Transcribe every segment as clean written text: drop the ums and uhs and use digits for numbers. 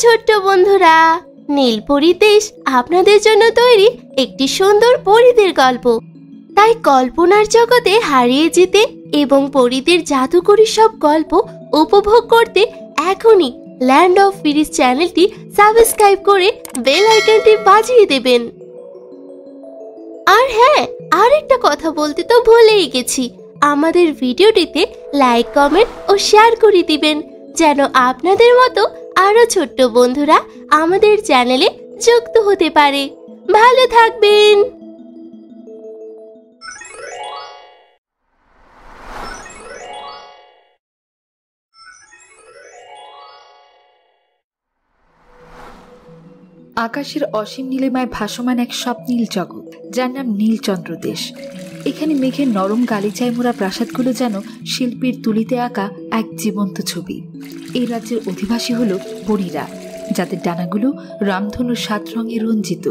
ছোট্ট বন্ধুরা, নীলপরি দেশ আপনাদের জন্য তৈরি একটি সুন্দর পরীদের গল্প। তাই কল্পনার জগতে হারিয়ে যেতে এবং পরীদের জাদুকরী সব গল্প উপভোগ করতে এখনই ল্যান্ড অফ ফেরিজ চ্যানেলটি সাবস্ক্রাইব করে বেল আইকনটি বাজিয়ে দেবেন। আর হ্যাঁ, আরেকটা কথা বলতে তো ভুলেই গেছি, আমাদের ভিডিওটিতে লাইক, কমেন্ট ও শেয়ার করে দিবেন যেন আপনাদের মতো আরো ছোট্ট বন্ধুরা আমাদের চ্যানেলে যুক্ত হতে পারে। ভালো থাকবেন। আকাশের অসীম নীলিমায় ভাসমান এক স্বপ্নীল জগৎ, যার নাম নীলচন্দ্র দেশ। এখানে মেঘের নরম গালিচায় মোড়া প্রাসাদগুলো যেন শিল্পীর তুলিতে আঁকা এক জীবন্ত ছবি। এই রাজ্যের অধিবাসী হল পরীরা, যাদের ডানাগুলো রামধনুর 7 রঙে রঞ্জিত,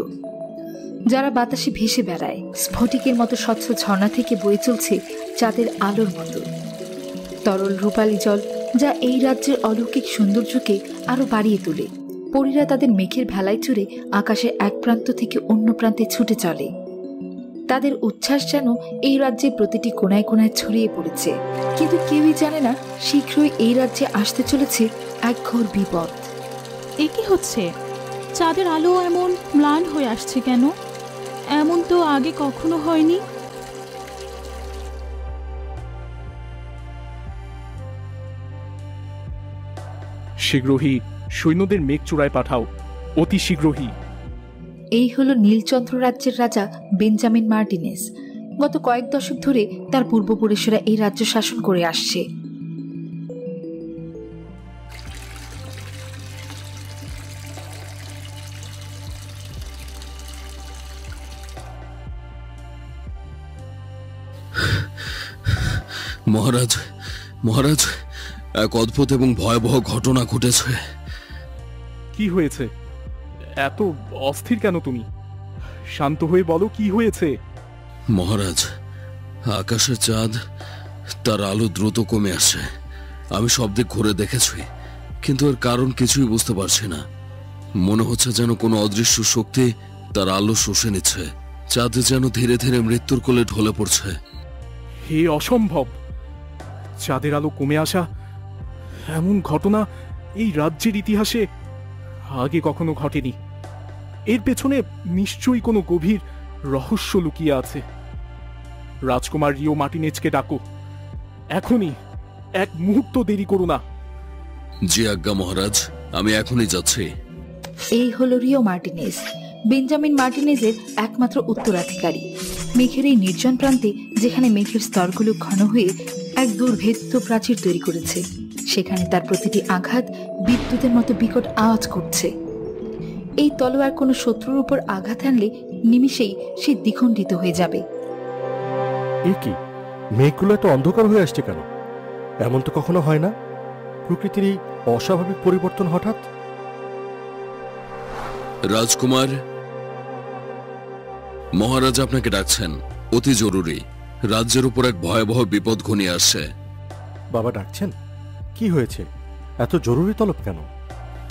যারা বাতাসে ভেসে বেড়ায়। স্ফটিকের মতো স্বচ্ছ ঝর্ণা থেকে বয়ে চলছে চাঁদের আলোর মতো তরল রূপালী জল, যা এই রাজ্যের অলৌকিক সৌন্দর্যকে আরো বাড়িয়ে তোলে। পরীরা তাদের মেঘের ভেলায় চড়ে আকাশে এক প্রান্ত থেকে অন্য প্রান্তে ছুটে চলে। তাদের উচ্ছ্বাস যেন এই রাজ্যের প্রতিটি কোণায় কোণায় ছড়িয়ে পড়েছে, কিন্তু কেউই জানে না শীঘ্রই এই রাজ্যে আসতে চলেছে এক ঘোর বিপদ। এ কি হচ্ছে? চাঁদের আলো এমন ম্লান হয়ে আসছে কেন? এমন তো আগে কখনো হয়নি। শীঘ্রই সৈন্যদের মেঘ চূড়ায় পাঠাও, অতি শীঘ্রই। এই হলো নীলচন্দ্র রাজ্যের রাজা বেঞ্জামিন মার্টিনেজ। গত কয়েক দশক ধরে তার পূর্বপুরুষেরা এই রাজ্য শাসন করে আসছে। মহারাজ, মহারাজ, এক অদ্ভুত এবং ভয়াবহ ঘটনা ঘটেছে। কি হয়েছে? এত অস্থির কেন তুমি? শান্ত হয়ে বলো, কি হয়েছে? মহারাজ, আকাশের চাঁদ, তার আলো দ্রুত কমে আসছে। আমি সব দিক ঘুরে দেখেছি, কিন্তু এর কারণ কিছুই বুঝতে পারছি না। মনে হচ্ছে যেন কোনো অদৃশ্য শক্তি তার আলো শুষে নিচ্ছে। চাঁদ যেন ধীরে ধীরে মৃত্যুর কোলে ঢলে পড়ছে। হে অসম্ভব! চাঁদের আলো কমে আসা, এমন ঘটনা এই রাজ্যের ইতিহাসে আগে কখনো ঘটেনি। এর পেছনে নিশ্চয়ই কোনো গভীর রহস্য লুকিয়ে আছে। রাজকুমার রিও মার্টিনেজকে ডাকো, এখনই, এক মুহূর্ত দেরি করো না। জি আজ্ঞা মহারাজ, আমি এখনই যাচ্ছি। এই হলো রিও মার্টিনেজ, বেঞ্জামিন মার্টিনেজের একমাত্র উত্তরাধিকারী। মেঘের এই নির্জন প্রান্তে, যেখানে মেঘের স্তরগুলো ঘন হয়ে এক দুর্ভেদ্য প্রাচীর তৈরি করেছে, সেখানে তার প্রতিটি আঘাত বিদ্যুতের মতো বিকট আওয়াজ করছে। এই তলোয়ার কোনো শত্রুর উপর আঘাত আনলে নিমিষেই সে দ্বিখণ্ডিত হয়ে যাবে। এ কি? মেঘগুলো এত অন্ধকার হয়ে আসছে কেন? এমন তো কখনো হয় না। প্রকৃতির এই অস্বাভাবিক পরিবর্তন হঠাৎ। রাজকুমার, মহারাজ আপনাকে ডাকছেন, অতি জরুরি। রাজ্যের উপর এক ভয়াবহ বিপদ ঘনিয়ে আসছে। বাবা ডাকছেন? কি হয়েছে? এত জরুরি তলব কেন?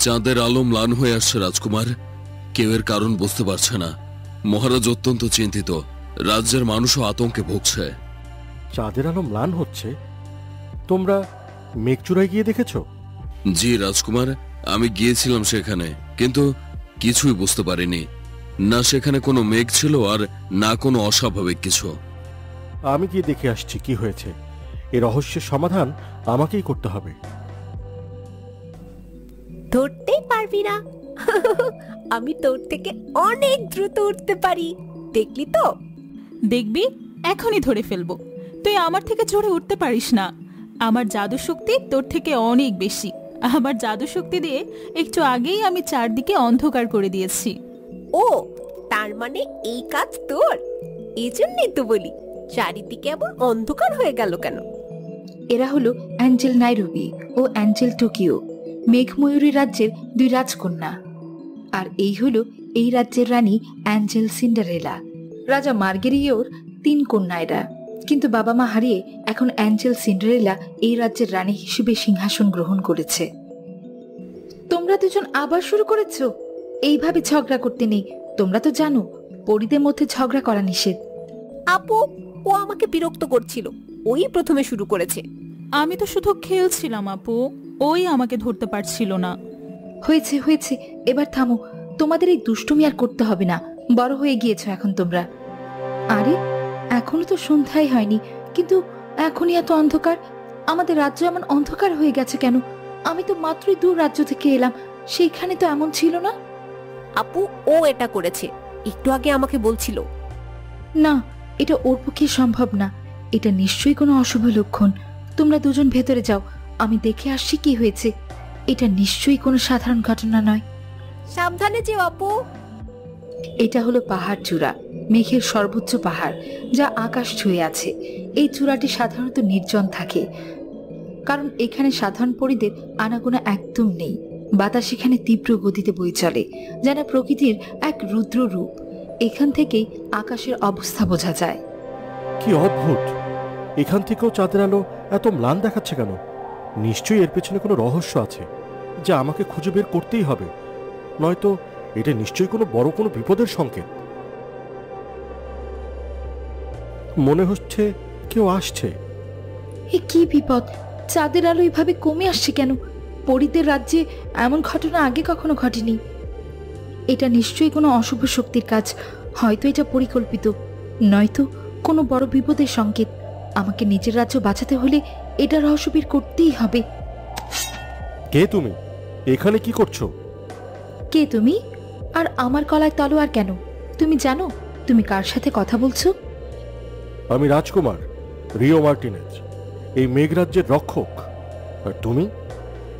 চাঁদের আলো ম্লান হয়ে আসছে রাজকুমার। কেউ এর কারণ বুঝতে পারছে না। মহারাজ অত্যন্ত চিন্তিত। রাজ্যের মানুষও আতঙ্কে ভুগছে। চাঁদের আলো ম্লান হচ্ছে? তোমরা মেঘচূড়ায় গিয়ে দেখেছো? জি রাজকুমার, আমি গিয়েছিলাম সেখানে, কিন্তু কিছুই বুঝতে পারিনি। না সেখানে কোনো মেঘ ছিল, আর না কোনো অস্বাভাবিক কিছু। আমি গিয়ে দেখে আসছি কি হয়েছে। এই রহস্যের সমাধান আমাকেই করতে হবে। ধরতেই পারবি না। আমি তোর থেকে অনেক দ্রুত উঠতে পারি, দেখলি তো? দেখবি, এখনই ধরে ফেলবো। তুই আমার থেকে জোরে উঠতে পারিস না। আমার জাদু শক্তি তোর থেকে অনেক বেশি। আমার জাদু শক্তি দিয়ে একটু আগেই আমি চারদিকে অন্ধকার করে দিয়েছি। ও, তার মানে এই কাজ তোর? এই জন্যই তো বলি, চারিদিকে এমন অন্ধকার হয়ে গেল কেন? এরা হলো অ্যাঞ্জেল নাইরোবি ও অ্যাঞ্জেল টোকিও, মেঘময়ূরী রাজ্যের 2 রাজকন্যা। আর এই হলো এই রাজ্যের রানী অ্যাঞ্জেল সিন্ডারেলা। রাজা মার্গেরিওর 3 কন্যা এরা, কিন্তু বাবা মা হারিয়ে এখন অ্যাঞ্জেল সিন্ডারেলা এই রাজ্যের রানী হিসেবে সিংহাসন গ্রহণ করেছে। তোমরা দুজন আবার শুরু করেছো? এইভাবে ঝগড়া করতে নেই। তোমরা তো জানো পরিদের মধ্যে ঝগড়া করা নিষেধ। আপু, ও আমাকে বিরক্ত করছিল, ওই প্রথমে শুরু করেছে। আমি তো শুধু খেলছিলাম আপু, ওই আমাকে ধরতে পারছিল না। হয়েছে হয়েছে, এবার থামো। তোমাদের এই দুষ্টুমি আর করতে হবে না, বড় হয়ে গিয়েছো এখন তোমরা। আরে এখনো তো সন্ধ্যাই হয়নি, কিন্তু এখনই এত অন্ধকার। আমাদের রাজ্য এমন অন্ধকার হয়ে গেছে কেন? আমি তো মাত্রই দূর রাজ্য থেকে এলাম, সেইখানে তো এমন ছিল না। আপু, ও এটা করেছে, একটু আগে আমাকে বলছিল। না, এটা ওর পক্ষে সম্ভব না। এটা নিশ্চয়ই কোনো অশুভ লক্ষণ। তোমরা দুজন ভেতরে যাও, আমি দেখে আসছি কি হয়েছে। এটা নিশ্চয়ই কোনো সাধারণ ঘটনা নয়। সাবধানে যেও আপু। এটা হলো পাহাড় চূড়া, মেঘের সর্বোচ্চ পাহাড়, যা আকাশ ছুঁয়ে আছে। এই চূড়াটি সাধারণত নির্জন থাকে, কারণ এখানে সাধারণ পরিদের আনাগোনা একদম নেই। বাতাস এখানে তীব্র গতিতে বয়ে চলে, যেন প্রকৃতির এক রুদ্র রূপ। এখান থেকেই আকাশের অবস্থা বোঝা যায়। কি অদ্ভুত! এখান থেকেও চাঁদের আলো এত ম্লান দেখাচ্ছে কেন? নিশ্চয়ই এর পেছনে কোনো রহস্য আছে, যা আমাকে খুঁজে বের করতেই হবে। নয়তো এটা নিশ্চয়ই কোনো বড় কোনো বিপদের সংকেত। মনে হচ্ছে কেউ আসছে। এ কি বিপদ! চাঁদের আলো এভাবে কমে আসছে কেন? পরিদের রাজ্যে এমন ঘটনা আগে কখনো ঘটেনি। এটা নিশ্চয়ই কোনো অশুভ শক্তির কাজ। হয়তো এটা পরিকল্পিত, নয়তো কোনো বড় বিপদের সংকেত। আমাকে নিজের রাজ্য বাঁচাতে হলে এটা রহস্য বের করতেই হবে। কে তুমি? এখানে কি করছো? কে তুমি? আর আমার গলায় তলোয়ার কেন? তুমি জানো তুমি কার সাথে কথা বলছো? আমি রাজকুমার রিও মার্টিনেজ, এই মেঘরাজ্যের রক্ষক। আর তুমি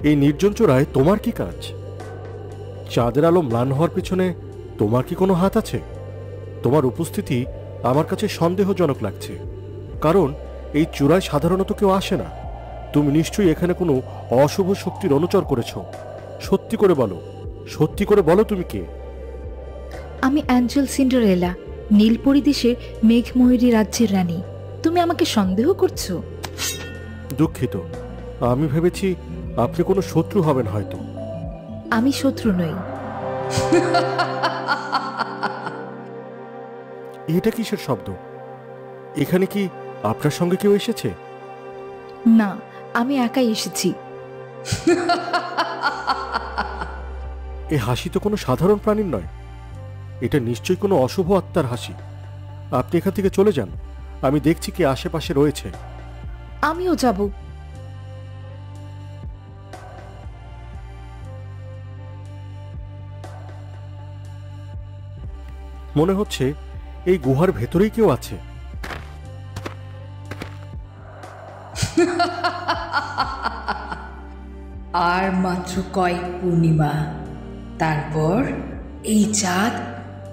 এই নির্জন চূড়ায় তোমার কি কাজ? চাঁদের আলো ম্লান হওয়ার পিছনে তোমার কি কোনো হাত আছে? তোমার উপস্থিতি আমার কাছে সন্দেহজনক লাগছে, কারণ এই চূড়ায় সাধারণত কেউ আসে না। তুমি নিশ্চয়ই এখানে কোনো অশুভ শক্তির অনুচর করেছ। সত্যি করে বলো, সত্যি করে বলো তুমি কে? আমি অ্যাঞ্জেল সিন্ডারেলা, নীলপরি দেশের মেঘময়ূরী রাজ্যের রানী। তুমি আমাকে সন্দেহ করছো? দুঃখিত, আমি ভেবেছি আপনি কোনো শত্রু হবেন হয়তো। আমি শত্রু নই। এটা কিসের শব্দ? এখানে কি আপনার সঙ্গে কেউ এসেছে? না, আমি একাই এসেছি। এ হাসি তো কোনো সাধারণ প্রাণীর নয়, এটা নিশ্চয়ই কোনো অশুভ আত্মার হাসি। আপনি এখান থেকে চলে যান, আমি দেখছি কি আশেপাশে রয়েছে। আমিও যাব। মনে হচ্ছে এই গুহার ভেতরেই কেউ আছে। আর মাত্র কয়েক পূর্ণিমা, তারপর এই চাঁদ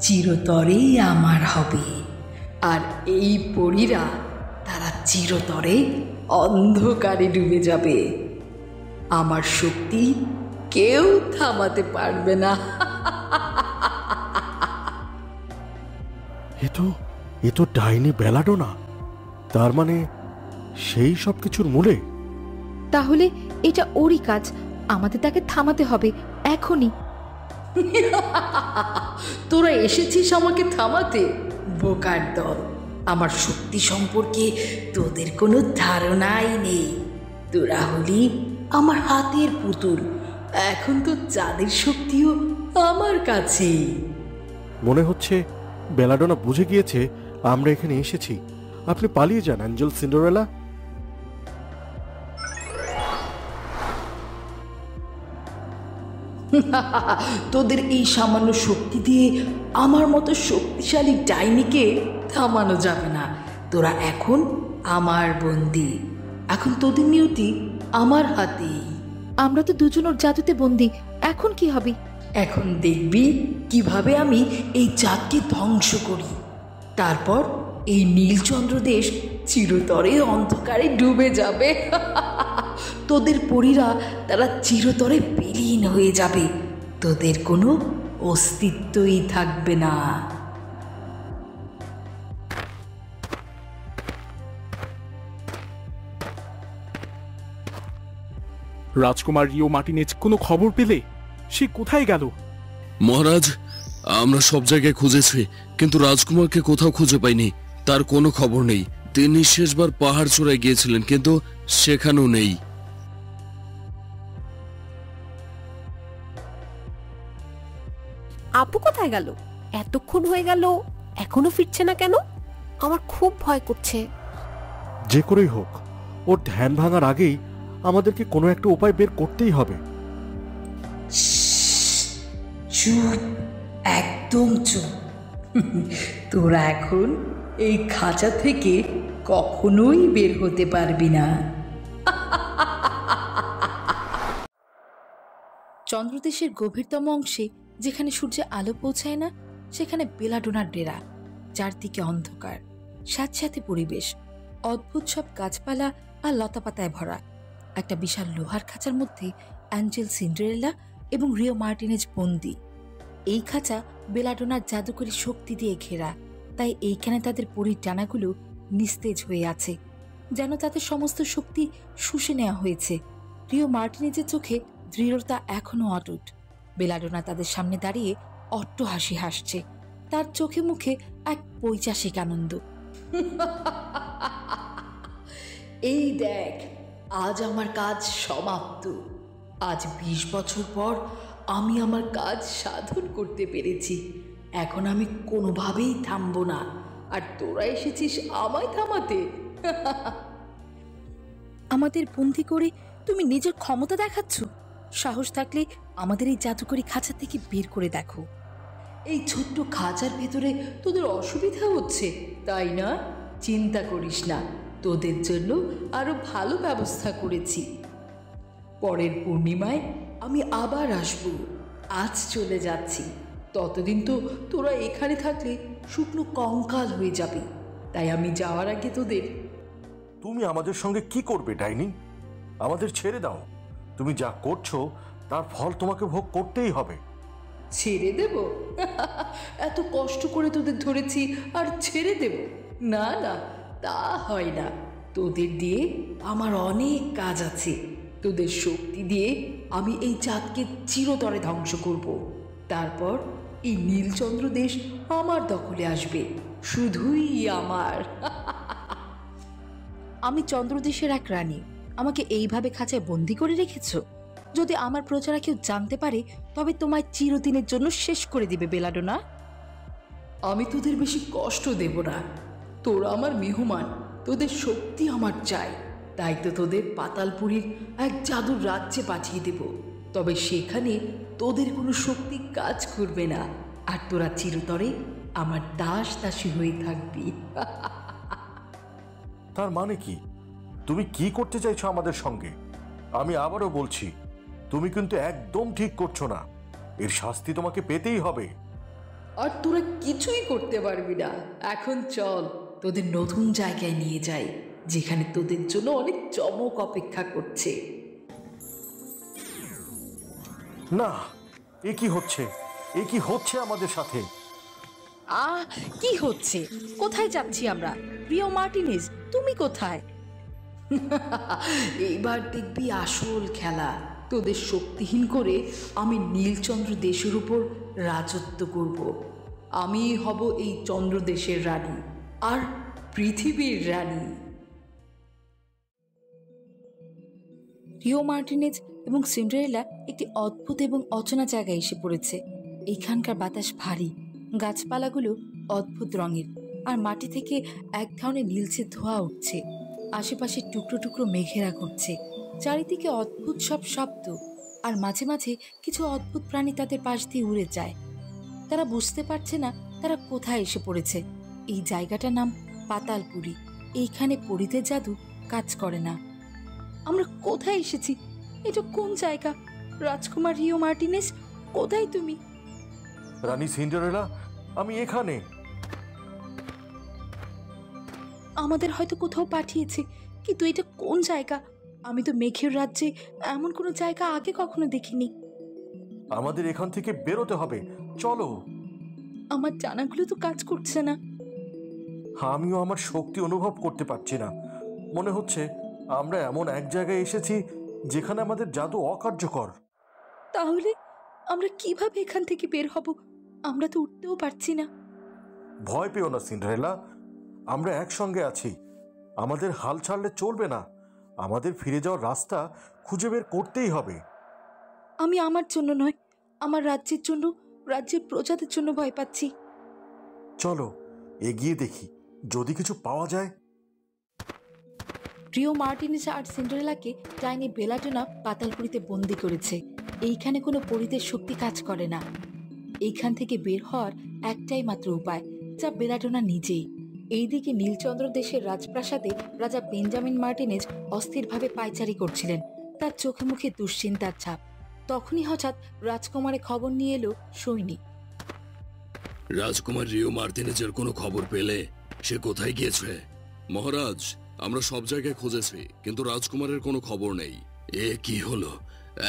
চিরতরেই আমার হবে। আর এই পরীরা তারা চিরতরে অন্ধকারে ডুবে যাবে। আমার শক্তি কেউ থামাতে পারবে না। এ তো ডাইনি বেলাডোনা। তার মানে সেই সব কিছুর মূলে। তাহলে এটা ওরই কাজ। আমাদের তাকে থামাতে হবে এখনই। তোরা এসেছিস আমাকে থামাতে? বোকার দল! আমার শক্তি সম্পর্কে তোদের কোনো ধারণাই নেই। তোরা হলি আমার হাতের পুতুল। এখন তো চাঁদের শক্তিও আমার কাছে। মনে হচ্ছে বেলাডোনা বুঝে গিয়েছে আমরা এখানে এসেছি। আপনি পালিয়ে যান অ্যাঞ্জেল সিন্ডারেলা। তোদের এই সামান্য শক্তি দিয়ে আমার মতো শক্তিশালী ডাইনিকে থামানো যাবে না। তোরা এখন আমার বন্দি। এখন তোদের নিয়তি আমার হাতেই। আমরা তো দুজন ওর জাদুতে বন্দি। এখন কি হবে? এখন দেখবি কিভাবে আমি এই চাঁদকে ধ্বংস করি। তারপর এই নীলচন্দ্র দেশ চিরতরে অন্ধকারে ডুবে যাবে। তোদের পরীরা তারা চিরতরে বিলীন হয়ে যাবে। তোদের কোনো অস্তিত্বই থাকবে না। রাজকুমার রিও মার্টিনেজ কোনো খবর পেলে? সে কোথায় গেল? মহারাজ, আমরা সব জায়গায় খুঁজেছি, কিন্তু রাজকুমারকে কোথাও খুঁজে পাইনি। তার কোনো খবর নেই। তিনি শেষবার পাহাড় চূড়ায় গিয়েছিলেন, কিন্তু সেখানেও নেই। আপু কোথায় গেল? এতক্ষণ হয়ে গেল, এখনো ফিরছে না কেন? আমার খুব ভয় করছে। যে করেই হোক, ওর ধ্যান ভাঙার আগেই আমাদেরকে কোনো একটা উপায় বের করতেই হবে। চুপ, একদম চুপ। তোরা এখন এই খাঁচা থেকে কখনোই বের হতে পারবি না। চন্দ্রদেশের গভীরতম অংশে, যেখানে সূর্যের আলো পৌঁছায় না, সেখানে বেলাডোনার ডেরা। চারদিকে অন্ধকার, স্যাঁতস্যাঁতে পরিবেশ, অদ্ভুত সব গাছপালা আর লতাপাতায় ভরা। একটা বিশাল লোহার খাঁচার মধ্যে অ্যাঞ্জেল, সিন্ডারেলা এবং রিও মার্টিনেজ বন্দি। এই খাঁচা বেলাডোনার জাদুকরী শক্তি দিয়ে ঘেরা, তাই এইখানে তাদের পরীর ডানাগুলো নিস্তেজ হয়ে আছে, যেন তাদের সমস্ত শক্তি শুষে নেওয়া হয়েছে। রিও মার্টিনেজের চোখে দৃঢ়তা এখনো অটুট। বেলাডোনা তাদের সামনে দাঁড়িয়ে অট্ট হাসি হাসছে, তার চোখে মুখে এক পৈশাসিক আনন্দ। এই দেখ, আজ আমার কাজ সমাপ্ত। আজ 20 বছর পর আমি আমার কাজ সাধন করতে পেরেছি। এখন আমি কোনোভাবেই থামবো না, আর তোরা এসেছিস আমায় থামাতে। আমাদের বন্দি করে তুমি নিজের ক্ষমতা দেখাচ্ছ? সাহস থাকলে আমাদের এই জাদুকরী খাঁচা থেকে বের করে দেখো। এই ছোট্ট খাঁচার ভেতরে তোদের অসুবিধা হচ্ছে, তাই না? চিন্তা করিস না, তোদের জন্য আরো ভালো ব্যবস্থা করেছি। পরের পূর্ণিমায় আমি আবার আসব। আজ চলে যাচ্ছি, ততদিন তো তোরা এখানে থাকলে শুকনো কঙ্কাল হয়ে যাবে। তাই আমি যাওয়ার আগে তোদের... তুমি আমাদের সঙ্গে কি করবে ডাইনি? আমাদের ছেড়ে দাও। তুমি যা করছো তার ফল তোমাকে ভোগ করতেই হবে। ছেড়ে দেব? এত কষ্ট করে তোদের ধরেছি আর ছেড়ে দেব? না না, তা হয় না। তোদের দিয়ে আমার অনেক কাজ আছে। তোদের শক্তি দিয়ে আমি এই চাঁদকে চিরতরে ধ্বংস করব। তারপর এই নীলচন্দ্র দেশ আমার দখলে আসবে, শুধুই আমার। আমি চন্দ্রদেশের এক রানী, আমাকে এইভাবে খাঁচায় বন্দি করে রেখেছ? যদি আমার প্রজারা কেউ জানতে পারে, তবে তোমায় চিরদিনের জন্য শেষ করে দিবে বেলাডোনা। আমি তোদের বেশি কষ্ট দেব না। তোরা আমার মেহমান, তোদের শক্তি আমার চাই। তাই তো তোদের পাতালপুরীর এক জাদুর রাজ্যে পাঠিয়ে দেব। তবে সেখানে তোদের কোনো শক্তি কাজ করবে না, আর তোরা চিরতরে আমার দাস দাসী হয়ে থাকবি। তার মানে কি? তুমি কি করতে চাইছো আমাদের সঙ্গে? আমি আবারও বলছি, তুমি কিন্তু একদম ঠিক করছো না। এর শাস্তি তোমাকে পেতেই হবে। আর তোরা কিছুই করতে পারবি না। এখন চল, তোদের নতুন জায়গায় নিয়ে যাই, যেখানে তোদের জন্য অনেক চমক অপেক্ষা করছে। না, এ কি হচ্ছে? এ কি হচ্ছে আমাদের সাথে? কি হচ্ছে? কোথায় যাচ্ছি আমরা? রিও মার্টিনেজ, তুমি কোথায়? এইবার দেখবি আসল খেলা। তোদের শক্তিহীন করে আমি নীলচন্দ্র দেশের উপর রাজত্ব করব। আমি হব এই চন্দ্র দেশের রানী আর পৃথিবীর রানী। রিও মার্টিনেজ এবং সিন্ডারেলা একটি অদ্ভুত এবং অচেনা জায়গায় এসে পড়েছে। এইখানকার বাতাস ভারী, গাছপালাগুলো অদ্ভুত রঙের, আর মাটি থেকে এক ধরনের নীলচে ধোঁয়া উঠছে। আশেপাশে টুকরো টুকরো মেঘেরা ঘুরছে। চারিদিকে অদ্ভুত সব শব্দ, আর মাঝে মাঝে কিছু অদ্ভুত প্রাণী তাদের পাশ দিয়ে উড়ে যায়। তারা বুঝতে পারছে না তারা কোথায় এসে পড়েছে। এই জায়গাটার নাম পাতালপুরী। এইখানে পরীদের জাদু কাজ করে না। আমরা কোথায় এসেছি? এটা কোন জায়গা? রাজকুমার রিও মার্টিনেজ, কোথায় তুমি? রানী সিন্ডারেলা, আমি এখানে। আমাদের হয়তো কোথাও পাঠিয়েছে, কিন্তু এটা কোন জায়গা? আমি তো মেঘের রাজ্যে এমন কোনো জায়গা আগে কখনো দেখিনি। আমাদের এখান থেকে বেরোতে হবে, চলো। আমার জানাগুলো তো কাজ করছে না। আমিও আমার শক্তি অনুভব করতে পারছি না। মনে হচ্ছে আমরা এমন এক জায়গায় এসেছি যেখানে আমাদের জাদু অকার্যকর। তাহলে আমরা কিভাবে এখান থেকে বের হব? আমরা তো উঠতেও পারছি না। ভয় পেও না সিন্ডারেলা, আমরা একসঙ্গে আছি। আমাদের হাল ছাড়লে চলবে না। আমাদের ফিরে যাওয়ার রাস্তা খুঁজে বের করতেই হবে। আমি আমার জন্য নয়, আমার রাজ্যের জন্য, রাজ্যের প্রজাদের জন্য ভয় পাচ্ছি। চলো এগিয়ে দেখি যদি কিছু পাওয়া যায়। রিও মার্টিনেজ আর সিন্ডারেলাকে ডাইনি বেলাডোনা পাতালপুরীতে বন্দি করেছে। এইখানে কোনো পরিদের শক্তি কাজ করে না। এইখান থেকে বের হওয়ার একটাই মাত্র উপায়, যা বেলাডোনা নিজেই। এইদিকে নীলচন্দ্র দেশের রাজপ্রাসাদে রাজা বেঞ্জামিন মার্টিনেজ অস্থিরভাবে পায়চারি করছিলেন, তার চোখে মুখে দুশ্চিন্তার ছাপ। তখনই হঠাৎ রাজকুমারের খবর নিয়ে এলো সৈনিক। রাজকুমার রিও মার্টিনেজের কোনো খবর পেলে? সে কোথায় গিয়েছে? মহারাজ, আমরা সব জায়গায় খুঁজেছি, কিন্তু রাজকুমারের কোনো খবর নেই। এ কি হলো?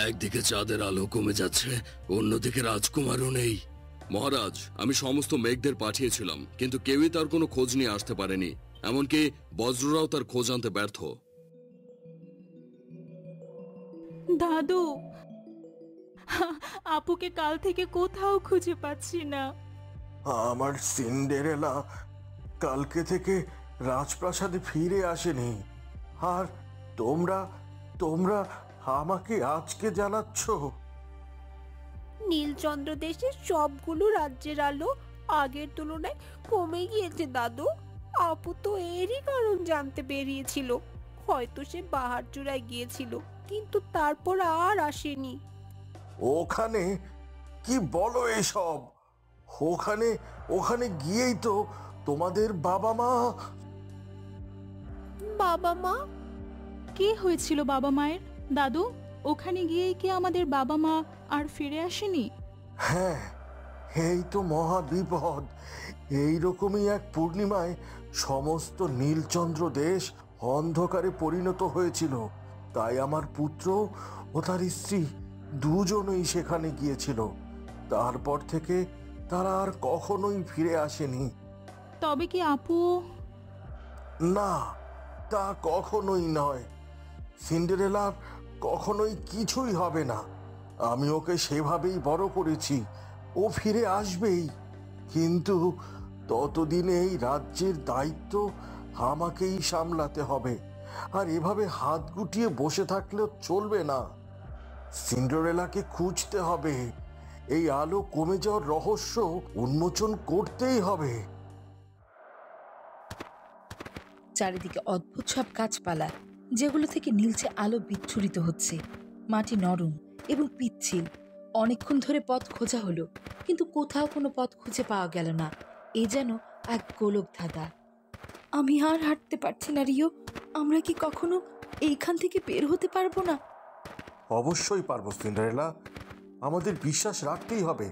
একদিকে চাঁদের আলো কমে যাচ্ছে, অন্যদিকে রাজকুমারও নেই। মহারাজ, আমি সমস্ত মেঘদের পাঠিয়েছিলাম, কিন্তু কেউই তার কোনো খোঁজ নিয়ে আসতে পারেনি। এমনকি বজ্ররাও তার খোঁজ আনতে ব্যর্থ। দাদু, আপুকে কাল থেকে কোথাও খুঁজে পাচ্ছি না। আমার সিন্ডারেলা কালকে থেকে রাজপ্রাসাদে ফিরে আসেনি, আর তোমরা তোমরা আমাকে আজকে জানাচ্ছ? নীলচন্দ্র দেশের সবগুলো রাজ্যের আলো আগের তুলনায় কমে গিয়েছে দাদু। আপু তো এরই কারণ জানতে বেরিয়েছিল। হয়তো সে পাহাড় চূড়ায় গিয়েছিল, কিন্তু তারপর আর আসেনি। ওখানে কি বলো এসব? ওখানে ওখানে গিয়েই তো তোমাদের বাবা মা। বাবা মা? কি হয়েছিল বাবা মায়ের? দাদু, ওখানে গিয়েই কি আমাদের বাবা মা আর ফিরে আসেনি? হ্যাঁ, এই তো মহা বিপদ। এইরকমই এক পূর্ণিমায় সমস্ত নীলচন্দ্র দেশ অন্ধকারে পরিণত হয়েছিল। তাই আমার পুত্র ও তার স্ত্রী দুজনেই সেখানে গিয়েছিল। তারপর থেকে তারা আর কখনোই ফিরে আসেনি। তবে কি আপু? না, তা কখনোই নয়। সিন্ডারেলার কখনোই কিছুই হবে না। আমি ওকে সেভাবেই বড় করেছি, ও ফিরে আসবেই। কিন্তু ততদিনে এই রাজ্যের দায়িত্ব আমাকেই সামলাতে হবে, আর এভাবে হাত গুটিয়ে বসে থাকলেও চলবে না। সিন্ডারেলাকে খুঁজতে হবে। এই আলো কমে যাওয়ার রহস্য উন্মোচন করতেই হবে। চারিদিকে অদ্ভুত সব গাছপালা, যেগুলো থেকে নীলচে আলো বিচ্ছুরিত হচ্ছে। মাটি নরম এবং পিচ্ছিল। অনেকক্ষণ ধরে পথ খোঁজা হলো, কিন্তু কোথাও কোনো পথ খুঁজে পাওয়া গেল না। এ যেন এক গোলক ধাঁধা। আমি আর হাঁটতে পারছি না রিও। আমরা কি কখনো এইখান থেকে বের হতে পারবো না? অবশ্যই পারবো সিন্ডারেলা, আমাদের বিশ্বাস রাখতেই হবে।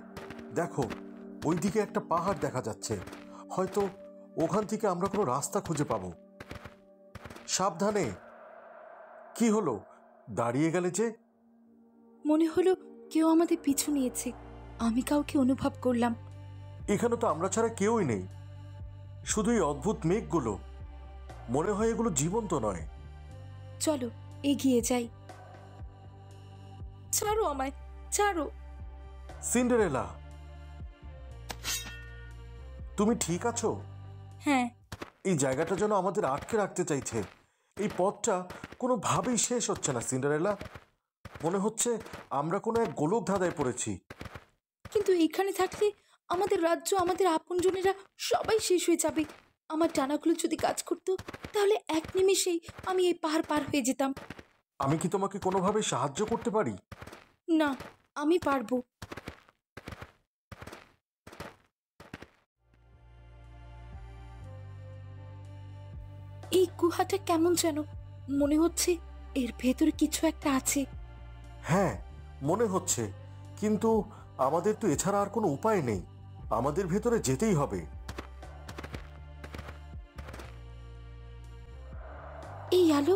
দেখো, ওইদিকে একটা পাহাড় দেখা যাচ্ছে। হয়তো ওখান থেকে আমরা কোনো রাস্তা খুঁজে পাবো। সাবধানে। কি হলো, দাঁড়িয়ে গেলে যে? মনে হলো কেউ আমাদের পিছু নিয়েছে। আমি কাউকে অনুভব করলাম। এখানে তো আমরা ছাড়া কেউই নেই, শুধু এই অদ্ভুত মেঘগুলো। মনে হয় এগুলো জীবন্ত নয়। চলো এগিয়ে যাই। ছাড়ো আমায়, ছাড়ো। সিন্ডারেলা, তুমি ঠিক আছো? হ্যাঁ। এই জায়গাটা যেন আমাদের আটকে রাখতে চাইছে। এই পথটা কোনোভাবেই শেষ হচ্ছে না সিন্ডারেলা। মনে হচ্ছে আমরা কোনো এক গোলক ধাঁধায় পড়েছি। কিন্তু এইখানে থাকলে আমাদের রাজ্য, আমাদের আপনজনেরা সবাই শেষ হয়ে যাবে। আমার ডানাগুলো যদি কাজ করতো, তাহলে এক নিমেষেই আমি এই পাহাড় পার হয়ে যেতাম। আমি কি তোমাকে কোনোভাবে সাহায্য করতে পারি? না, আমি পারবো। এই গুহাটা কেমন যেন মনে হচ্ছে, এর ভেতরে কিছু একটা আছে। হ্যাঁ, মনে হচ্ছে, কিন্তু আমাদের তো এছাড়া আর কোনো উপায় নেই। আমাদের ভেতরে যেতেই হবে। এই আলো,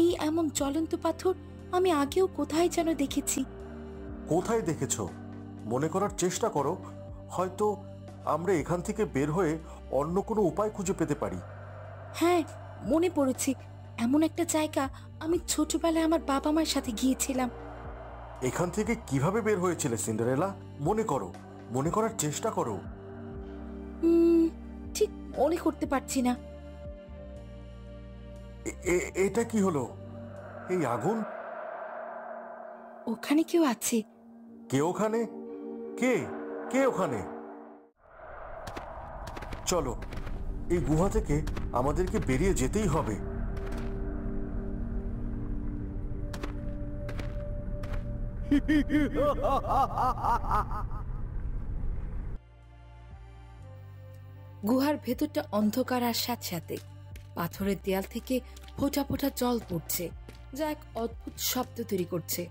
এই এমন জ্বলন্ত পাথর আমি আগেও কোথায় যেন দেখেছি। কোথায় দেখেছ? মনে করার চেষ্টা করো। হয়তো আমরা এখান থেকে বের হয়ে অন্য কোনো উপায় খুঁজে পেতে পারি। হ্যাঁ, মনে পড়েছে। এমন একটা জায়গা আমি ছোটবেলায় আমার বাবা মার সাথে গিয়েছিলাম। এখান থেকে কিভাবে বের হয়েছিলে সিন্ডারেলা? মনে করার চেষ্টা করো। ঠিক মনে করতে পারছি না। এটা কি হলো? এই আগুন! ওখানে কেউ আছে। কে ওখানে? কে ওখানে? চলো, এই গুহা থেকে আমাদেরকে বেরিয়ে যেতেই হবে। গুহার ভেতরটা অন্ধকার, আর সাথে সাথে পাথরের দেয়াল থেকে ফোঁটা ফোঁটা জল পড়ছে, যা এক অদ্ভুত শব্দ তৈরি করছে।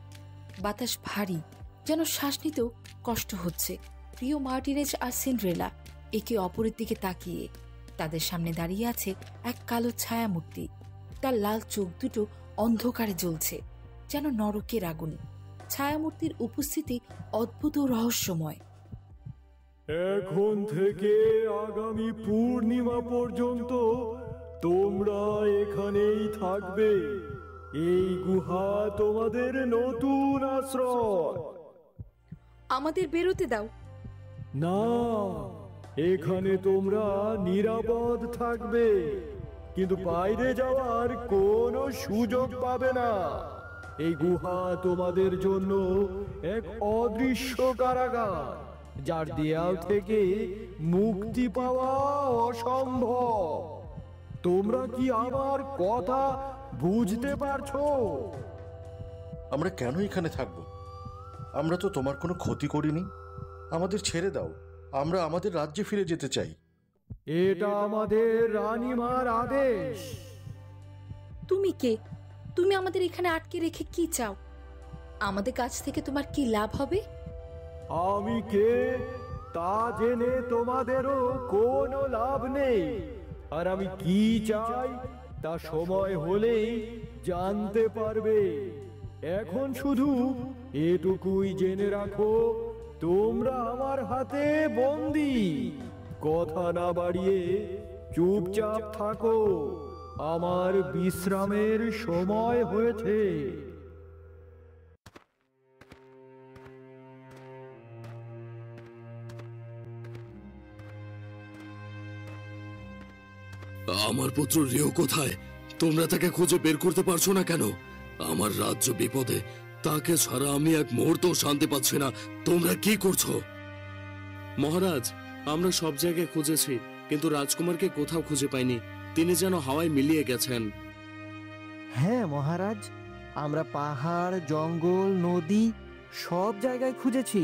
বাতাস ভারী, যেন শ্বাস নিতেও কষ্ট হচ্ছে। রিও মার্টিনেজ আর সিন্ডারেলা একে অপরের দিকে তাকিয়ে। তাদের সামনে দাঁড়িয়ে আছে এক কালো ছায়ামূর্তি। তার লাল চোখ দুটো অন্ধকারে জ্বলছে, যেন নরকের আগুন। ছায়ামূর্তির উপস্থিতি অদ্ভুত ও রহস্যময়। এখন থেকে আগামী পূর্ণিমা পর্যন্ত তোমরা এখানেই থাকবে। এই গুহা তোমাদের নতুন আশ্রয়। আমাদের বেরোতে দাও। না, এখানে তোমরা নিরাপদ থাকবে, কিন্তু বাইরে যাওয়ার কোনো সুযোগ পাবে না। এই গুহা তোমাদের জন্য এক অদৃশ্য কারাগার, যার দেয়াল থেকে মুক্তি পাওয়া অসম্ভব। তোমরা কি আমার কথা বুঝতে পারছো? আমরা কেন এখানে থাকবো? আমরা তো তোমার কোনো ক্ষতি করিনি। আমাদের ছেড়ে দাও, আমরা আমাদের রাজ্যে ফিরে যেতে চাই। এটা আমাদের রানীমার আদেশ। তুমি কে? তুমি আমাদের এখানে আটকে রেখে কি চাও? আমাদের কাছ থেকে তোমার কি লাভ হবে? আমি কে তা জেনে তোমাদেরও কোনো লাভ নেই, আর আমি কি চাই তা সময় হলেই জানতে পারবে। এখন শুধু এটুকুই জেনে রাখো, তোমরা আমার হাতে বন্দী। কথা না বাড়িয়ে চুপচাপ থাকো, আমার বিশ্রামের সময় হয়েছে। আমার পুত্র রিও কোথায়? তোমরা তাকে খুঁজে বের করতে পারছো না কেন? আমার রাজ্য বিপদে, তাকে ছাড়া আমি এক মুহূর্ত শান্তি পাচ্ছি না। তোমরা কি করছো? মহারাজ, আমরা সব জায়গায় খুঁজেছি, কিন্তু রাজকুমারকে কোথাও খুঁজে পাইনি। তিনি যেন হাওয়ায় মিলিয়ে গেছেন। হ্যাঁ মহারাজ, আমরা পাহাড়, জঙ্গল, নদী সব জায়গায় খুঁজেছি,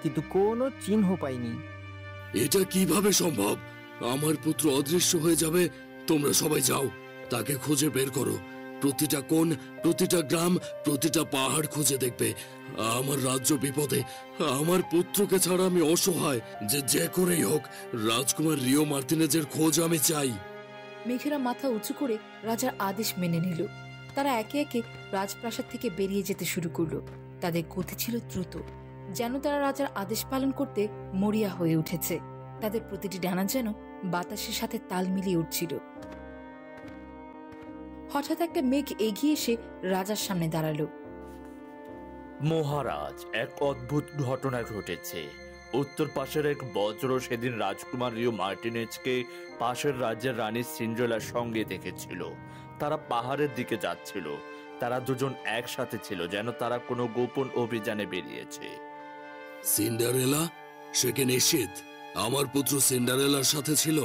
কিন্তু কোনো চিহ্ন পাইনি। এটা কিভাবে সম্ভব? আমার পুত্র অদৃশ্য হয়ে যাবে? তোমরা সবাই যাও, তাকে খুঁজে বের করো। প্রতিটা কোণ, প্রতিটা গ্রাম, প্রতিটা পাহাড় খুঁজে দেখবে। আমার রাজ্য বিপদে, আমার পুত্রকে ছাড়া আমি অসহায়। যে করেই হোক রাজকুমার রিও মার্টিনেজের খোঁজ আমি চাই। মেঘেরা মাথা উঁচু করে রাজার আদেশ মেনে নিল। তারা একে একে রাজপ্রাসাদ থেকে বেরিয়ে যেতে শুরু করলো। তাদের গতি ছিল দ্রুত, যেন তারা রাজার আদেশ পালন করতে মরিয়া হয়ে উঠেছে। তাদের প্রতিটি ডানা যেন বাতাসের সাথে তাল মিলিয়ে উঠছিল। হঠাৎ একটা মেঘ এগিয়ে এসে রাজার সামনে দাঁড়ালো। মহারাজ, এক অদ্ভুত ঘটনা ঘটেছে। উত্তর পাশের এক বজ্র সেদিন রাজকুমার রিও মার্টিনেজকে পাশের রাজ্যের রানী সিন্ডারেলার সঙ্গে দেখেছিল। তারা পাহাড়ের দিকে যাচ্ছিল। তারা দুজন একসাথে ছিল, যেন তারা কোনো গোপন অভিযানে বেরিয়েছে। সিন্ডারেলা? সে কি নিশ্চিত আমার পুত্র সিন্ডারেলার সাথে ছিল?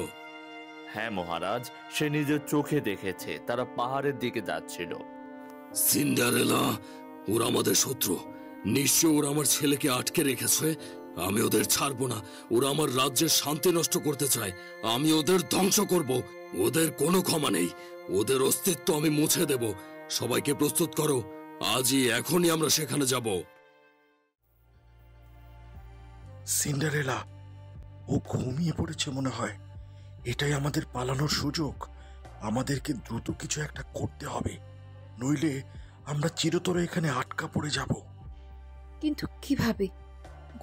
হ্যাঁ মহারাজ, সে নিজের চোখে দেখেছে। তারা পাহাড়ের দিকে যাচ্ছিল। সিন্ডারেলা? ওরা আমাদের শত্রু। নিশ্চয় ওরা আমার ছেলেকে আটকে রেখেছে। আমি ওদের ছাড়বো না। ওরা আমার রাজ্যের শান্তি নষ্ট করতে চায়। আমি ওদের ধ্বংস করব। ওদের কোনো ক্ষমা নেই। ওদের অস্তিত্ব আমি মুছে দেব। সবাইকে প্রস্তুত করো, আজই এখনই আমরা সেখানে যাব। সিন্ডারেলা, ও ঘুমিয়ে পড়েছে মনে হয়। এটাই আমাদের পালানোর সুযোগ। আমাদেরকে দ্রুত কিছু একটা করতে হবে, নইলে আমরা চিরতরে এখানে আটকা পড়ে যাব। কিন্তু কিভাবে?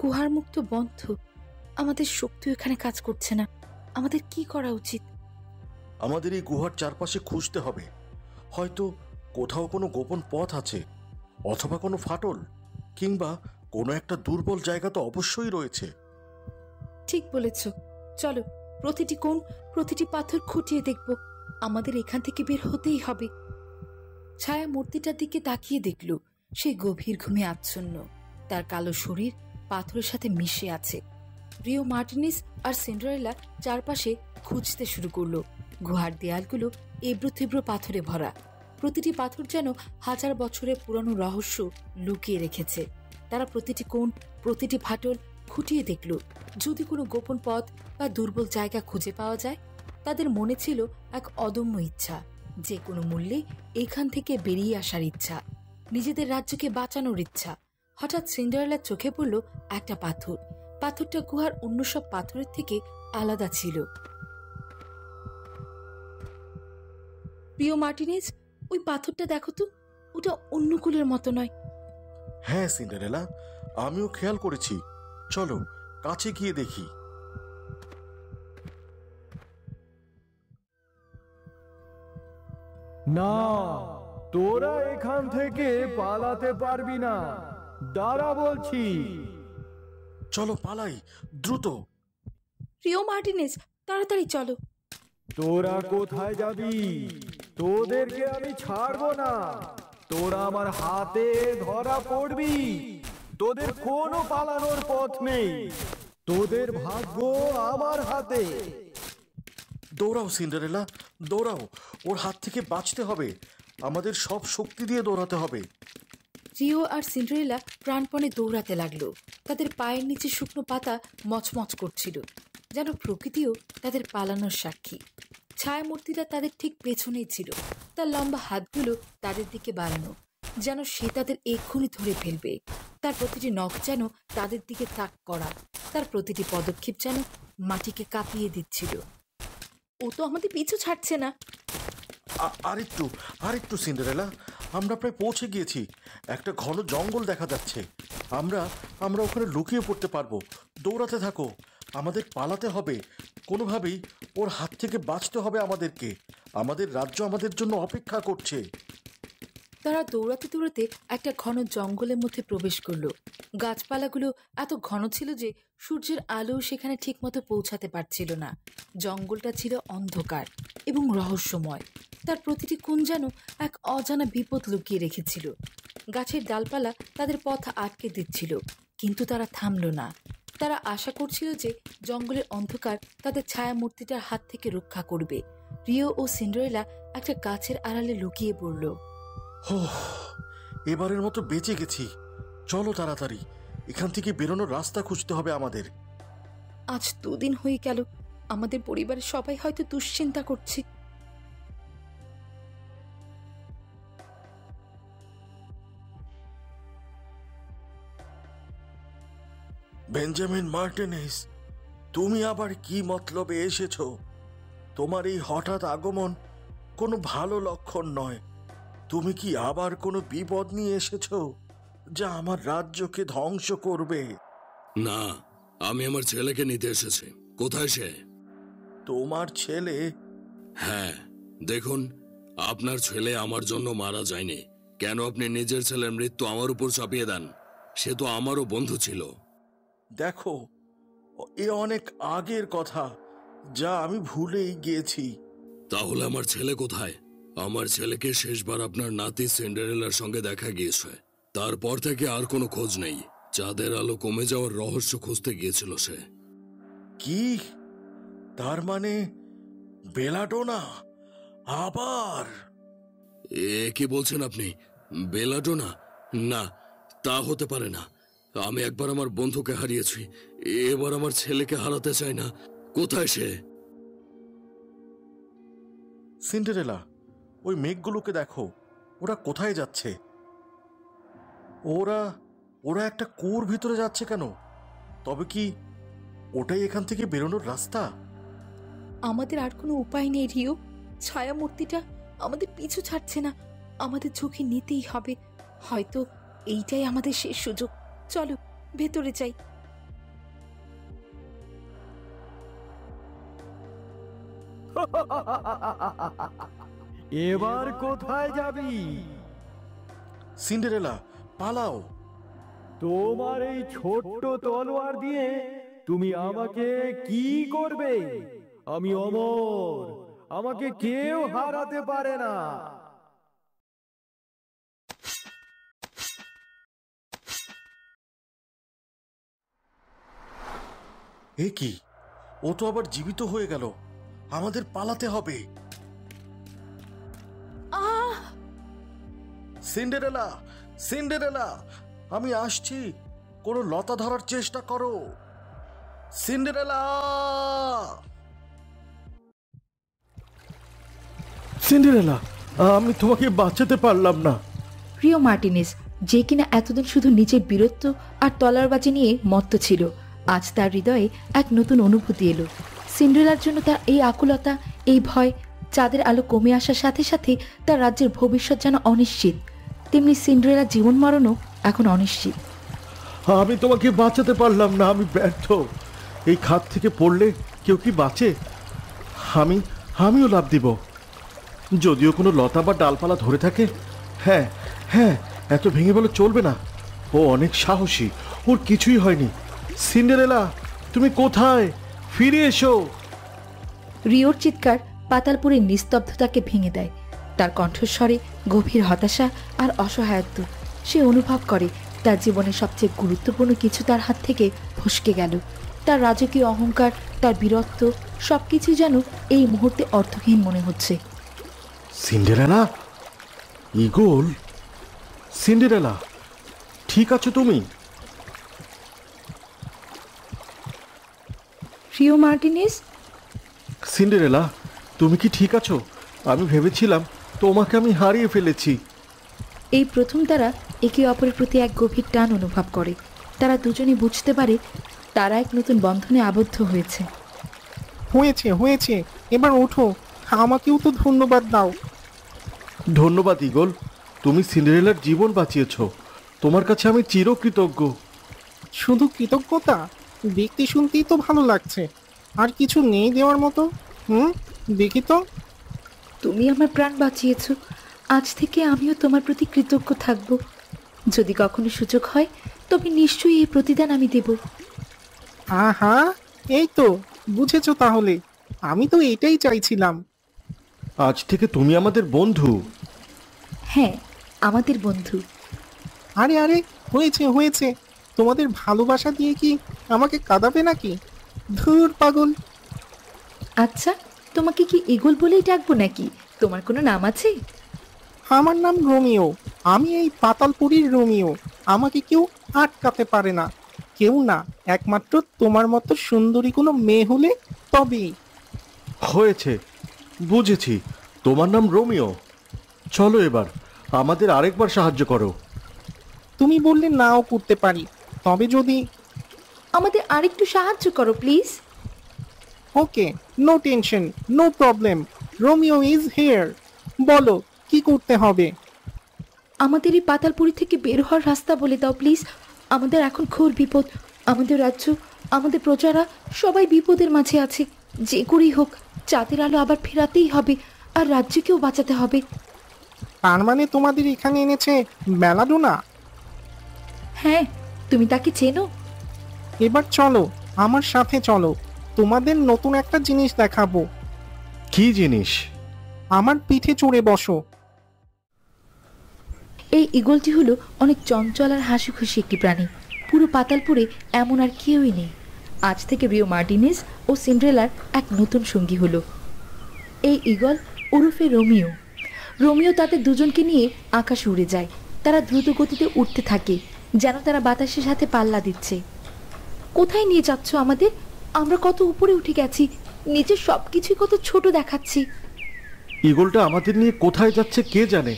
গুহার মুখ তো বন্ধ। আমাদের শক্তি এখানে কাজ করছে না। আমাদের কি করা উচিত? আমাদের এই গুহার চারপাশে খুঁজতে হবে। হয়তো কোথাও কোনো গোপন পথ আছে, অথবা কোনো ফাটল। কিংবা কোনো একটা দুর্বল জায়গা তো অবশ্যই রয়েছে। ঠিক বলেছ, চলো প্রতিটি কোণ, প্রতিটি পাথর খুঁটিয়ে দেখব। আমাদের এখান থেকে বের হতেই হবে। ছায়া মূর্তিটার দিকে তাকিয়ে দেখল সে গভীর ঘুমে আচ্ছন্ন। তার কালো শরীর পাথরের সাথে মিশে আছে। রিও মার্টিনেজ আর সিন্ডারেলা চারপাশে খুঁজতে শুরু করলো। গুহার দেয়ালগুলো এবড়ো থেবড়ো পাথরে ভরা। প্রতিটি পাথর যেন হাজার বছরের পুরনো রহস্য লুকিয়ে রেখেছে। তারা প্রতিটি কোণ, প্রতিটি ফাটল খুঁটিয়ে দেখল। যদি কোনো গোপন পথ বা দুর্বল জায়গা খুঁজে পাওয়া যায়। তাদের মনে ছিল এক অদম্য ইচ্ছা, যে কোনো মূল্যে এখান থেকে বেরিয়ে আসার ইচ্ছা, নিজেদের রাজ্যকে বাঁচানোর ইচ্ছা। হঠাৎ সিন্ডারেলার চোখে পড়ল একটা পাথর। পাথরটা গুহার অন্য সব পাথরের থেকে আলাদা ছিল। প্রিয় মার্টিনেজ, ওই পাথরটা দেখো তো, ওটা অন্য কুলের মতো নয়। হ্যাঁ সিন্ডারেলা, আমিও খেয়াল করেছি। চলো কাছে গিয়ে দেখি। না, তোরা এখান থেকে পালাতে পারবি না। দাঁড়া বলছি। চলো পালাই, দ্রুত। প্রিয় মার্টিনেজ, তাড়াতাড়ি চলো। তোরা কোথায় যাবি? তোদেরকে আমি ছাড়বো না। তোরা আমার হাতে ধরা পড়বি। তোদের কোনো পালানোর পথ নেই। তোদের ভাগ্য আমার হাতে। দৌড়াও সিন্ডারেলা, দৌড়াও। ওর হাত থেকে বাঁচতে হবে। আমাদের সব শক্তি দিয়ে দৌড়াতে হবে। রিও আর সিন্ডারেলা প্রাণপণে দৌড়াতে লাগলো। তাদের পায়ের নিচে শুকনো পাতা মচমচ করছিল, যেন প্রকৃতিও তাদের পালানোর সাক্ষী। ছায়ামূর্তিটা তাদের ঠিক পেছনেই ছিল। তার লম্বা হাতগুলো তাদের দিকে বাড়ানো, যেন সে তাদের এক্ষুনি ধরে ফেলবে। তার প্রতিটি নখ যেন তাদের দিকে তাক করা। তার প্রতিটি পদক্ষেপ যেন মাটিকে কাঁপিয়ে দিচ্ছিল। ও তো আমাদের পিছু ছাড়ছে না। আরেকটু সিন্ডারেলা, আমরা প্রায় পৌঁছে গিয়েছি। একটা ঘন জঙ্গল দেখা যাচ্ছে। আমরা ওখানে লুকিয়ে পড়তে পারবো। দৌড়াতে থাকো, আমাদের পালাতে হবে। কোনোভাবেই ওর হাত থেকে বাঁচতে হবে আমাদেরকে। আমাদের রাজ্য আমাদের জন্য অপেক্ষা করছে। তারা দৌড়াতে দৌড়াতে একটা ঘন জঙ্গলের মধ্যে প্রবেশ করলো। গাছপালাগুলো এত ঘন ছিল যে সূর্যের আলো সেখানে ঠিকমতো পৌঁছাতে পারছিল না। জঙ্গলটা ছিল অন্ধকার এবং রহস্যময়। তার প্রতিটি কোণ যেন এক অজানা বিপদ লুকিয়ে রেখেছিল। গাছের ডালপালা তাদের পথ আটকে দিচ্ছিল, কিন্তু তারা থামল না। তারা আশা করছিল যে জঙ্গলের অন্ধকার তাদের ছায়ামূর্তিটার হাত থেকে রক্ষা করবে। রিও ও সিন্ডারেলা একটা গাছের আড়ালে লুকিয়ে পড়ল। এবারের মতো বেঁচে গেছি। চলো তাড়াতাড়ি, এখান থেকে বেরোনোর রাস্তা খুঁজতে হবে আমাদের। আজ 2 দিন হয়ে গেল। আমাদের পরিবারের সবাই হয়তো দুশ্চিন্তা করছে। বেঞ্জামিন মার্টিনেজ, তুমি আবার কি মতলবে এসেছো? তোমার এই হঠাৎ আগমন কোনো ভালো লক্ষণ নয়। তুমি কি আবার কোনো বিপদ নিয়ে এসেছো যা আমার রাজ্যকে ধ্বংস করবে? না, আমি আমার ছেলেকে নিতে এসেছি। কোথায় সে? তোমার ছেলে? হ্যাঁ, দেখুন, আপনার ছেলে আমার জন্য মারা যায়নি। কেন আপনি নিজের ছেলের মৃত্যু আমার উপর চাপিয়ে দেন? সে তো আমারও বন্ধু ছিল। দেখো, এ অনেক আগের কথা, যা আমি ভুলেই গিয়েছি। তাহলে আমার ছেলে কোথায়? আমার ছেলেকে শেষবার আপনার নাতি সিন্ডারেলার সঙ্গে দেখা গিয়েছে। তারপর থেকে আর কোনো খোঁজ নেই। চাঁদের আলো কমে যাওয়ার রহস্য খুঁজতে গিয়েছিল সে। কি? তার মানে বেলাডোনা আবার? এ কি বলছেন আপনি? বেলাডোনা? না, তা হতে পারে না। আমি একবার আমার বন্ধুকে হারিয়েছি, এবার আমার ছেলেকে হারাতে চাই না। কোথায় সে? সিন্ডারেলা, ওই মেঘগুলোকে দেখো, ওরা কোথায় যাচ্ছে? ওরা একটা কুয়োর ভিতরে যাচ্ছে কেন? তবে কি ওটাই এখান থেকে বেরোনোর রাস্তা? আমাদের আর কোনো উপায় নেই রিও। ছায়ামূর্তিটা আমাদের পিছু ছাড়ছে না। আমাদের ঝুঁকি নিতেই হবে। হয়তো এইটাই আমাদের শেষ সুযোগ। চলো ভেতরে যাই। এবার কোথায় যাবি? সিন্ডারেলা, পালাও। তোমার এই ছোট্ট তলোয়ার দিয়ে তুমি আমাকে কি করবে? আমি অমর, আমাকে কেউ হারাতে পারে না। এ কি, ও তো আবার জীবিত হয়ে গেল। আমাদের পালাতে হবে। সিন্ডারেলা, সিন্ডারেলা, আমি আসছি। কোনো লতা ধরার চেষ্টা করো। সিন্ডারেলা, সিন্ডারেলা, আমি তোমাকে বাঁচাতে পারলাম না। রিও মার্টিনেজ, যে কিনা এতদিন শুধু নিজের বীরত্ব আর তলোয়ারবাজি নিয়ে মত্ত ছিল, আজ তার হৃদয়ে এক নতুন অনুভূতি এলো। সিন্ডারেলার জন্য তার এই আকুলতা, এই ভয়, চাঁদের আলো কমে আসার সাথে সাথে তার রাজ্যের ভবিষ্যৎ যেন অনিশ্চিত, তেমনি সিন্ডারেলার জীবন মরণও এখন অনিশ্চিত। আমি তোমাকে বাঁচাতে পারলাম না, আমি ব্যর্থ। এই খাত থেকে পড়লে কেউ কি বাঁচে? আমিও লাফ দিব, যদিও কোনো লতা বা ডালপালা ধরে থাকে। হ্যাঁ হ্যাঁ, এত ভেঙে বলে চলবে না। ও অনেক সাহসী, ওর কিছুই হয়নি। সিন্ডারেলা, তুমি কোথায়? ফিরে এসো। রিওর চিৎকার পাতালপুরের নিস্তব্ধতাকে ভেঙে দেয়। তার কণ্ঠস্বরে গভীর হতাশা আর অসহায়ত্ব। সে অনুভব করে তার জীবনের সবচেয়ে গুরুত্বপূর্ণ কিছু তার হাত থেকে ফসকে গেল। তার রাজকীয় অহংকার, তার বীরত্ব, সবকিছু যেন এই মুহূর্তে অর্থহীন মনে হচ্ছে। সিন্ডারেলা, ঈগল, সিন্ডারেলা, ঠিক আছো তুমি? রিও মার্টিনেজ, সিন্ডারেলা, তুমি কি ঠিক আছো? আমি ভেবেছিলাম তোমাকে আমি হারিয়ে ফেলেছি। এই প্রথম তারা একে অপরের প্রতি এক গভীর টান অনুভব করে। তারা দুজনে বুঝতে পারে তারা এক নতুন বন্ধনে আবদ্ধ হয়েছে। হয়েছে হয়েছে, এবার ওঠো, আমাকেও তো ধন্যবাদ দাও। ধন্যবাদ ঈগল, তুমি সিন্ডারেলার জীবন বাঁচিয়েছ। তোমার কাছে আমি চিরকৃতজ্ঞ। শুধু কৃতজ্ঞতা? দেখতে শুনতেই তো ভালো লাগছে। আর কিছু নেই দেওয়ার মতো? দেখি তো। তুমি আমার প্রাণ বাঁচিয়েছ, আজ থেকে আমিও তোমার প্রতি কৃতজ্ঞ থাকব। যদি কখনো সুযোগ হয় তবে নিশ্চয়ই এই প্রতিদান আমি দেব। আহা, এই তো বুঝেছ তাহলে। আমি তো এটাই চাইছিলাম। আজ থেকে তুমি আমাদের বন্ধু। হ্যাঁ, আমাদের বন্ধু। আরে আরে, হয়েছে হয়েছে, তোমাদের ভালোবাসা দিয়ে কি আমাকে কাঁদাবে নাকি? ধুর পাগল। আচ্ছা, তোমাকে কি ঈগল বলেই ডাকবো নাকি? তোমার কোনো নাম আছে? আমার নাম রোমিও। আমি এই পাতালপুরীর রোমিও। আমাকে কেউ আটকাতে পারে না, কেউ না, একমাত্র তোমার মতো সুন্দরী কোনো মেয়ে হলে তবেই। হয়েছে, বুঝেছি, তোমার নাম রোমিও। চলো এবার আমাদের আরেকবার সাহায্য করো। তুমি বললে নাও করতে পারি, তবে যদি আমাদের আরেকটু সাহায্য করো please. Okay, no tension, no problem. Romeo is here. বলো কি করতে হবে? আমাদের এই পাতালপুরি থেকে বের হওয়ার রাস্তা বলে দাও প্লিজ। আমাদের এখন ঘোর বিপদ। আমাদের রাজ্য, আমাদের প্রজারা সবাই বিপদের মাঝে আছে। যে করেই হোক চাঁদের আলো আবার ফেরাতেই হবে, আর রাজ্যকেও বাঁচাতে হবে। তার মানে তোমাদের এখানে এনেছে বেলাডোনা? হ্যাঁ, তুমি তাকে চেনো? এবার চলো, আমার সাথে চলো, তোমাদের নতুন একটা জিনিস দেখাবো। কি জিনিস? আমার পিঠে চড়ে বসো। এই ঈগলটি হলো অনেক চঞ্চল আর হাসি খুশি একটি প্রাণী। পুরো পাতালপুরে এমন আর কেউই নেই। আজ থেকে রিও মার্টিনেজ ও সিন্ডারেলার এক নতুন সঙ্গী হলো এই ঈগল ওরফে রোমিও। রোমিও তাদের দুজনকে নিয়ে আকাশে উড়ে যায়। তারা দ্রুত গতিতে উঠতে থাকে, যেন তারা বাতাসের সাথে পাল্লা দিচ্ছে। কোথায় নিয়ে যাচ্ছ আমাদের? আমরা কত উপরে উঠে গেছি, নিচের সবকিছুই কত ছোট দেখাচ্ছি। ঈগলটা আমাদের নিয়ে কোথায় যাচ্ছে কে জানে।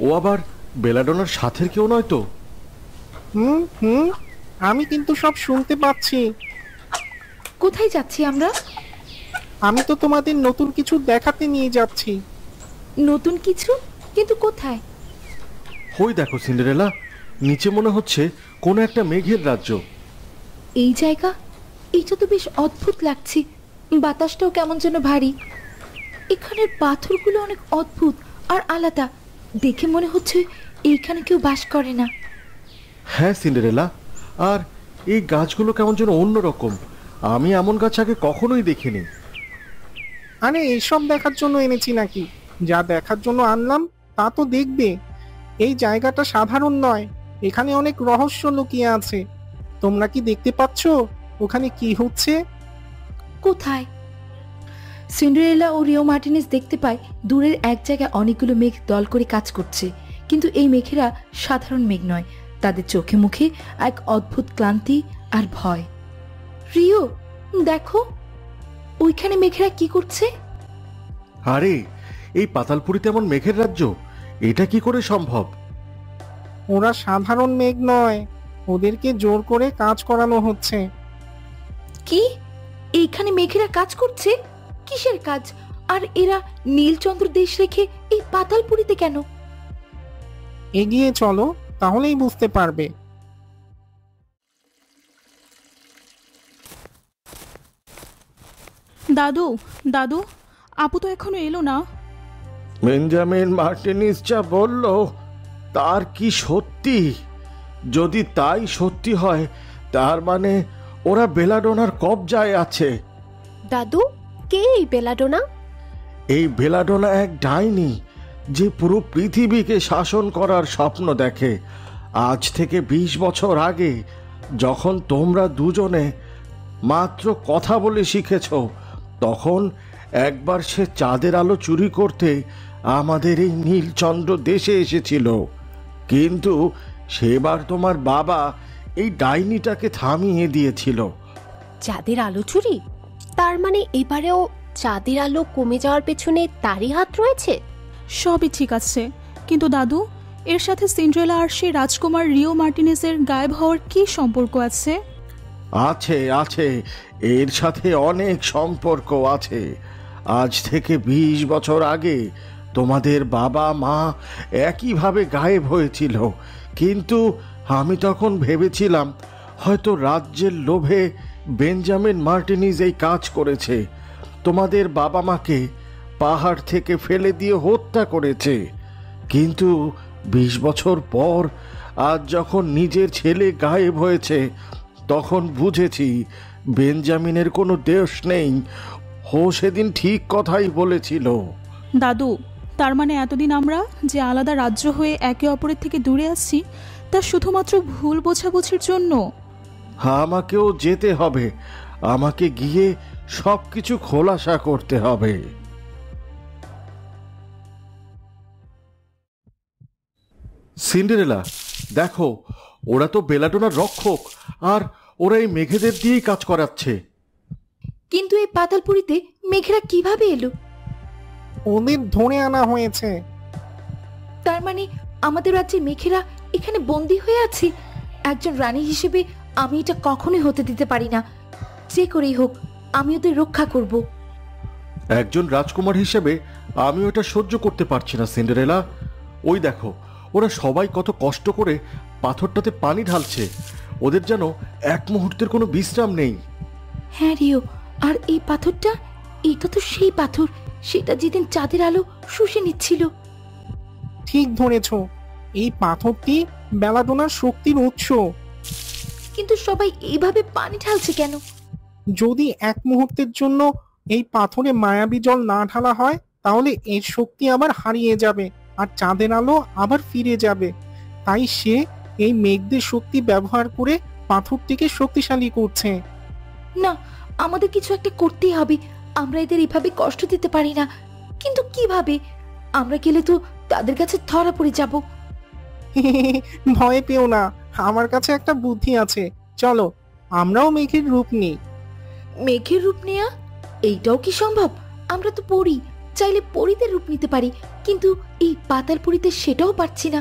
ও আবার বেলাডোনার সাথের কেউ নয় তো? আমি কিন্তু সব শুনতে পাচ্ছি। কোথায় যাচ্ছি আমরা? আমি তো তোমাদের নতুন কিছু দেখাতে নিয়ে যাচ্ছি। নতুন কিছু? কিন্তু কোথায়? ওই দেখো সিন্ডারেলা, নিচে মনে হচ্ছে কোনো একটা মেঘের রাজ্য। এই জায়গা, এইটা তো বেশ অদ্ভুত লাগছে। বাতাসটাও কেমন যেন ভারী। এখানের পাথরগুলো অনেক অদ্ভুত আর আলাদা। দেখে মনে হচ্ছে এইখানে কেউ বাস করে না। হ্যাঁ সিন্ডারেলা, আর এই গাছগুলো কেমন যেন অন্যরকম। আমি এমন গাছ আগে কখনোই দেখিনি। আরে এসব দেখার জন্য এনেছি নাকি? যা দেখার জন্য আনলাম তা তো দেখবে। এই জায়গাটা সাধারণ নয়, এখানে অনেক রহস্য লুকিয়ে আছে। তোমরা কি দেখতে পাচ্ছ ওখানে কি হচ্ছে? কোথায়? সিন্ডারেলা ও রিও মার্টিনেজ দেখতে পায় দূরের এক জায়গায় অনেকগুলো মেঘ দল করে কাজ করছে, কিন্তু এই মেঘেরা সাধারণ মেঘ নয়, তাদের চোখে মুখে এক অদ্ভুত ক্লান্তি আর ভয়। রিও দেখো, ওইখানে মেঘেরা কি করছে? আরে এই পাতালপুরিতে এমন মেঘের রাজ্য, এটা কি করে সম্ভব? ওরা সাধারণ মেঘ নয়, ওদেরকে জোর করে কাজ করানো হচ্ছে। কি? এইখানে মেঘেরা কাজ করছে? কিসের কাজ? আর এরা নীলচন্দ্র দেশ রেখে এই পাতালপুরিতে কেন? এগিয়ে চলো, তাহলেই বুঝতে পারবে। দাদু, দাদু, আপু তো এখনো এলো না। বেঞ্জামিন মার্টিনিজ যা বলল তার কি সত্যি? যদি তাই সত্যি হয়, তার মানে ওরা বেলাডোনার কবজায় আছে। দাদু, কে এই বেলাডোনা? এই বেলাডোনা এক ডাইনি, যে পুরো পৃথিবীকে শাসন করার স্বপ্ন দেখে। আজ থেকে 20 বছর আগে, যখন তোমরা দুজনে মাত্র কথা বলে শিখেছ, তখন একবার সে চাঁদের আলো চুরি করতে আমাদের এই নীলচন্দ্র দেশে এসেছিল। কিন্তু সেবার তোমার বাবা এই ডাইনিটাকে থামিয়ে দিয়েছিল। চাঁদের আলো চুরি? তার মানে এবারেও চাঁদের আলো কমে যাওয়ার পেছনে তারই হাত রয়েছে? সবই ঠিক আছে, কিন্তু দাদু, এর সাথে সিন্ড্রেলা আর সেই রাজকুমার রিও মার্টিনেজের গায়েব হওয়ার কি সম্পর্ক আছে? আছে আছে, এর সাথে অনেক সম্পর্ক আছে। আজ থেকে 20 বছর আগে তোমাদের বাবা মা একইভাবে গায়েব হয়েছিল, কিন্তু আমি তখন ভেবেছিলাম হয়তো রাজ্যের লোভে বেঞ্জামিন মার্টিনিজ এই কাজ করেছে। তোমাদের বাবা মাকে পাহাড় থেকে ফেলে দিয়ে হত্যা করেছে। কিন্তু 20 বছর পর আজ যখন নিজের ছেলে গায়েব হয়েছে, তখন বুঝেছি বেঞ্জামিনের কোনো দোষ নেই। ও সেদিন ঠিক কথাই বলেছিল। দাদু, তার মানে এতদিন আমরা যে আলাদা রাজ্য হয়ে একে অপরের থেকে দূরে আছি, তা শুধুমাত্র ভুল বোঝাবুঝির জন্য? আমাকেও যেতে হবে, আমাকে গিয়ে সবকিছু খোলাসা করতে হবে। সিন্ডারেলা, দেখো, ওরা তো বেলাডোনার রক্ষক, আর ওরা এই মেঘেদের দিয়েই কাজ করাচ্ছে। কিন্তু এই পাতালপুরিতে মেঘেরা কিভাবে এলো? ওদের ধরে আনা হয়েছে। তার মানে আমাদের রাজ্যের মেঘেরা এখানে বন্দী হয়ে আছে। একজন রানী হিসেবে আমি এটা কখনোই হতে দিতে পারি না। যে করেই হোক আমি ওদের রক্ষা করব। একজন রাজকুমার হিসেবে আমি ওটা সহ্য করতে পারছি না সিন্ডারেলা। ওই দেখো, ওরা সবাই কত কষ্ট করে পাথরটাতে পানি ঢালছে। ওদের যেন এক মুহূর্তের কোনো বিশ্রাম নেই। হ্যাঁ রিও, আর এই পাথরটা, এটা তো সেই পাথর সেটা যেদিন চাঁদের আলো শুষে নিচ্ছিল। ঠিক ধরেছ, এই পাথরটি বেলাডোনার শক্তির উৎস। কিন্তু সবাই এইভাবে পানি ঢালছে কেন? যদি এক মুহূর্তের জন্য এই পাথরে মায়াবী জল না ঢালা হয়, তাহলে এর শক্তি আবার হারিয়ে যাবে আর চাঁদের আলো আবার ফিরে যাবে। তাই সে এই মেঘদের শক্তি ব্যবহার করে পাথরটিকে শক্তিশালী করছে। না, আমাদের কিছু একটা করতেই হবে। আমরা এদের এভাবে কষ্ট দিতে পারি না। কিন্তু কিভাবে? আমরা গেলে তো তাদের কাছে ধরা পড়ে যাব। ভয় পেও না, আমার কাছে একটা বুদ্ধি আছে। চলো, আমরাও মেঘের রূপ নিই। মেঘের রূপ নেয়া? এইটাও কি সম্ভব? আমরা তো পড়ি, চাইলে পরীদের রূপ নিতে পারি, কিন্তু এই পাতালপুরিতে সেটাও পারছি না।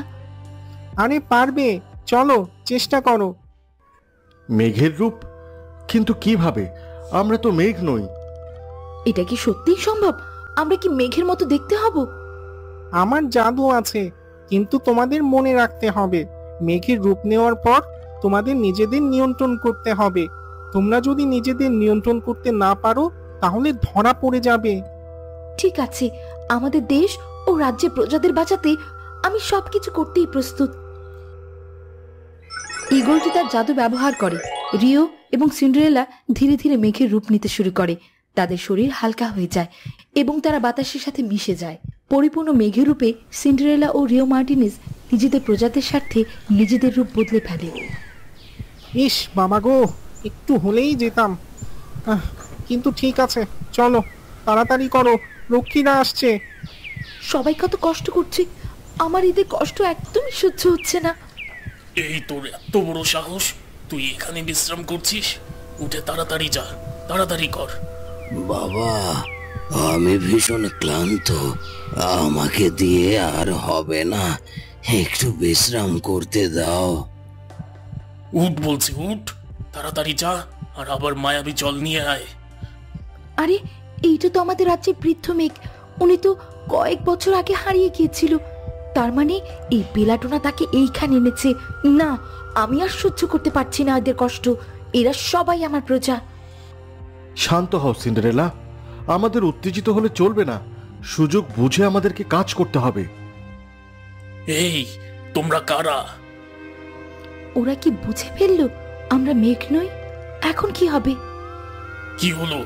আরে পারবে, চলো চেষ্টা করো। মেঘের রূপ? কিন্তু কিভাবে? আমরা তো মেঘ নই। এটা কি সত্যিই সম্ভব? আমরা কি মেঘের মতো দেখতে হব? আমার জাদু আছে, কিন্তু তোমাদের মনে রাখতে হবে, মেঘের রূপ নেওয়ার পর তোমাদের নিজেদের নিয়ন্ত্রণ করতে হবে। তোমরা যদি নিজেদের নিয়ন্ত্রণ করতে না পারো, তাহলে ধরা পড়ে যাবে। ঠিক আছে, আমাদের দেশ ও রাজ্যের প্রজাদের বাঁচাতে আমি সবকিছু করতেই প্রস্তুত। ইগলটি তার জাদু ব্যবহার করে। রিও এবং সিন্ডারেলা ধীরে ধীরে মেঘের রূপ নিতে শুরু করে। তাদের শরীর হালকা হয়ে যায় এবং তারা বাতাসের সাথে মিশে যায়। পরিপূর্ণ মেঘের রূপে সিন্ডারেলা ও রিও মার্টিনেজ নিজেদের প্রজাতির স্বার্থে নিজেদের রূপ বদলে ফেলে। ইস বাবা গো, একটু হলেই যেতাম। কিন্তু ঠিক আছে, চলো তাড়াতাড়ি করো, রক্ষীরা আসছে। সবাই কত কষ্ট করছে, আমার এদের কষ্ট একদমই সহ্য হচ্ছে না। এই তোর এত বড় সাহস, তুই এখানে বিশ্রাম করছিস? উঠে তাড়াতাড়ি যা, তাড়াতাড়ি কর। বাবা, আমি ভীষণ ক্লান্ত, আমাকে দিয়ে আর হবে না, একটু বিশ্রাম করতে দাও। উঠ বলছি, উঠ, তাড়াতাড়ি যা, আর আবার মায়াবী জল নিয়ে আয়। আরে এইটা তো আমাদের রাজ্যের বৃদ্ধ মেঘ, উনি তো কয়েক বছর আগে হারিয়ে গিয়েছিল। তার মানে এই বেলাটোনা তাকে এইখানে এনেছে। না, আমি আর সহ্য করতে পারছি না এদের কষ্ট। এরা সবাই আমার প্রজা। শান্ত হও সিন্ডারেলা, আমাদের উত্তেজিত হলে চলবে না, সুযোগ বুঝে আমাদেরকে কাজ করতে হবে। এই তোমরা কারা? ওরা কি বুঝে ফেললো আমরা মেঘ নই? এখন কি হবে? কি হলো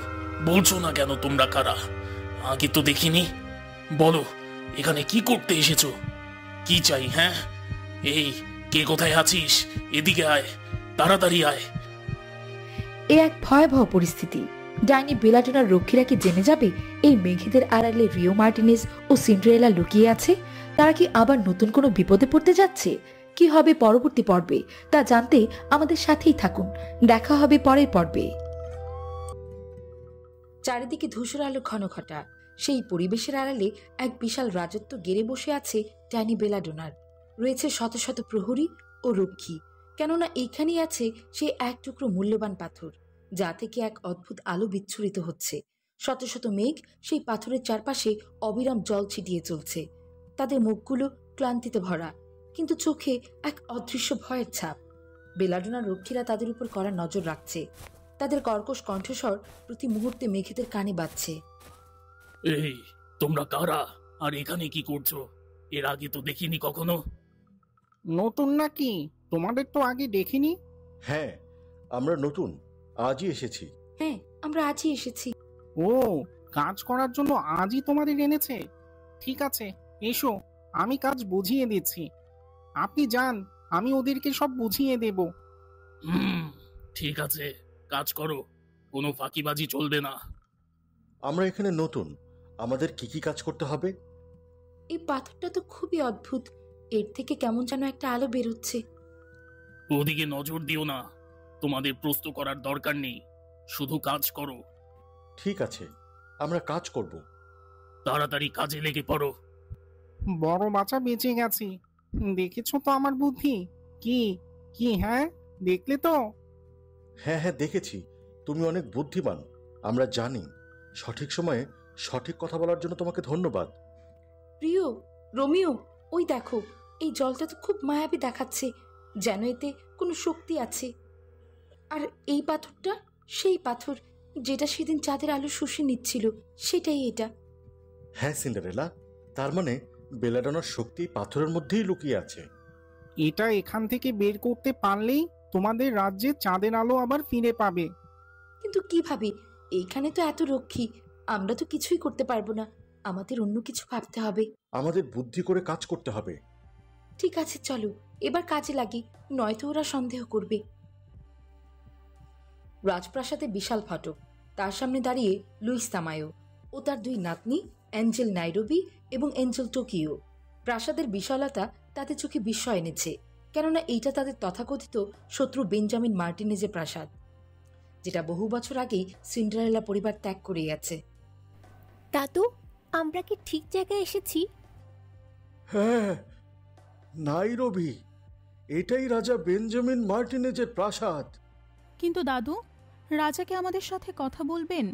বলছো না কেন? তোমরা কারা? আগে তো দেখিনি। বলো, এখানে কি করতে এসেছো? কি চাই? হ্যাঁ, এই কে কোথায় আছিস? এদিকে আয়, তাড়াতাড়ি আয়। এ এক ভয়াবহ পরিস্থিতি। ডাইনি বেলাটোনার রক্ষীরা কি জেনে যাবে এই মেঘেদের আড়ালে রিও মার্টিনেজ ও সিন্ডারেলা লুকিয়ে আছে? তারা কি আবার নতুন কোনো বিপদে পড়তে যাচ্ছে? কি হবে পরবর্তী পর্বে তা জানতে আমাদের সাথেই থাকুন। দেখা হবে পরের পর্বে। চারিদিকে ধূসর আলো ঘনঘটা। সেই পরিবেশের আড়ালে এক বিশাল রাজত্ব গেড়ে বসে আছে ডাইনি বেলাডোনার। রয়েছে শত শত প্রহরী ও রক্ষী, কেননা এইখানেই আছে সে এক টুকরো মূল্যবান পাথর, যা থেকে এক অদ্ভুত আলো বিচ্ছুরিত হচ্ছে। শত শত মেঘ সেই পাথরের চারপাশে অবিরাম জল ছিটিয়ে চলছে। তাদের মুখগুলো ক্লান্তিতে ভরা, কিন্তু চোখে এক অদৃশ্য ভয়ের ছাপ। বেলাডোনার রক্ষীরা তাদের উপর কড়া নজর রাখছে। তাদের কর্কশ কণ্ঠস্বর প্রতি মুহূর্তে মেঘেদের কানে বাজছে। এই তোমরা কারা, আর এখানে কি করছো? এর আগে তো দেখিনি কখনো। নতুন নাকি? তোমাদের তো আগে দেখিনি। হ্যাঁ, আমরা নতুন, আজই এসেছি। হ্যাঁ, আমরা আজই এসেছি। ও, কাজ করার জন্য আজই তোমাদের এনেছে? ঠিক আছে, এসো, আমি কাজ বুঝিয়ে দিচ্ছি। আপনি যান, আমি ওদেরকে সব বুঝিয়ে দেব। ঠিক আছে, কাজ করো, কোনো ফাঁকিবাজি চলবে না। আমরা এখানে নতুন, আমাদের কি কি কাজ করতে হবে? এই পাথরটা তো খুবই অদ্ভুত, এর থেকে কেমন যেন একটা আলো বেরোচ্ছে। ওদিকে নজর দিও না, তোমাদের প্রশ্ন করার দরকার নেই, শুধু কাজ করো। ঠিক আছে, আমরা কাজ করব। তাড়াতাড়ি কাজে লেগে পড়ো। বড় বাচ্চা বেঁচে গেছি, দেখেছো তো আমার বুদ্ধি? কি কি হ্যাঁ, দেখলে তো? হ্যাঁ হ্যাঁ, দেখেছি, তুমি অনেক বুদ্ধিমান, আমরা জানি। সঠিক সময়ে সঠিক কথা বলার জন্য তোমাকে ধন্যবাদ। প্রিয় রোমিও, ওই দেখো, এই জলটা তো খুব মায়াবী দেখাচ্ছে, যেন এতে কোনো শক্তি আছে। আর এই পাথরটা সেই পাথর যেটা সেদিন চাঁদের আলো শুষে নিচ্ছিল, সেটাই এটা। হ্যাঁ সিন্ডারেলা, তার মানে বেলাডোনার শক্তি পাথরের মধ্যেই লুকিয়ে আছে। এটা এখান থেকে বের করতে পারলেই তোমাদের রাজ্যে চাঁদের আলো আবার ফিরে পাবে। কিন্তু কিভাবে? এইখানে তো এত রক্ষী, আমরা তো কিছুই করতে পারবো না। আমাদের অন্য কিছু ভাবতে হবে। আমাদের বুদ্ধি করে কাজ করতে হবে। ঠিক আছে, চলো এবার কাজে লাগি, নয়তো ওরা সন্দেহ করবে। রাজপ্রাসাদে বিশাল ফটক, তার সামনে দাঁড়িয়ে লুইস তামায়ো ও তার দুই নাতনি অ্যাঞ্জেল নাইরোবি এবং অ্যাঞ্জেল টোকিও। প্রাসাদের বিশালতা তাদের চোখে বিস্ময় এনেছে, কেননা এইটা তাদের তথাকথিত শত্রু বেঞ্জামিন মার্টিনেজের প্রাসাদ, যেটা বহু বছর আগেই সিন্ডারেলা পরিবার ত্যাগ করে গেছে। দাদু, আমরা কি ঠিক জায়গায় এসেছি? হ্যাঁ নাইরোবি, এটাই রাজা বেঞ্জামিন মার্টিনেজের প্রাসাদ। কিন্তু দাদু, রাজাকে আমাদের সাথে কথা বলবেন?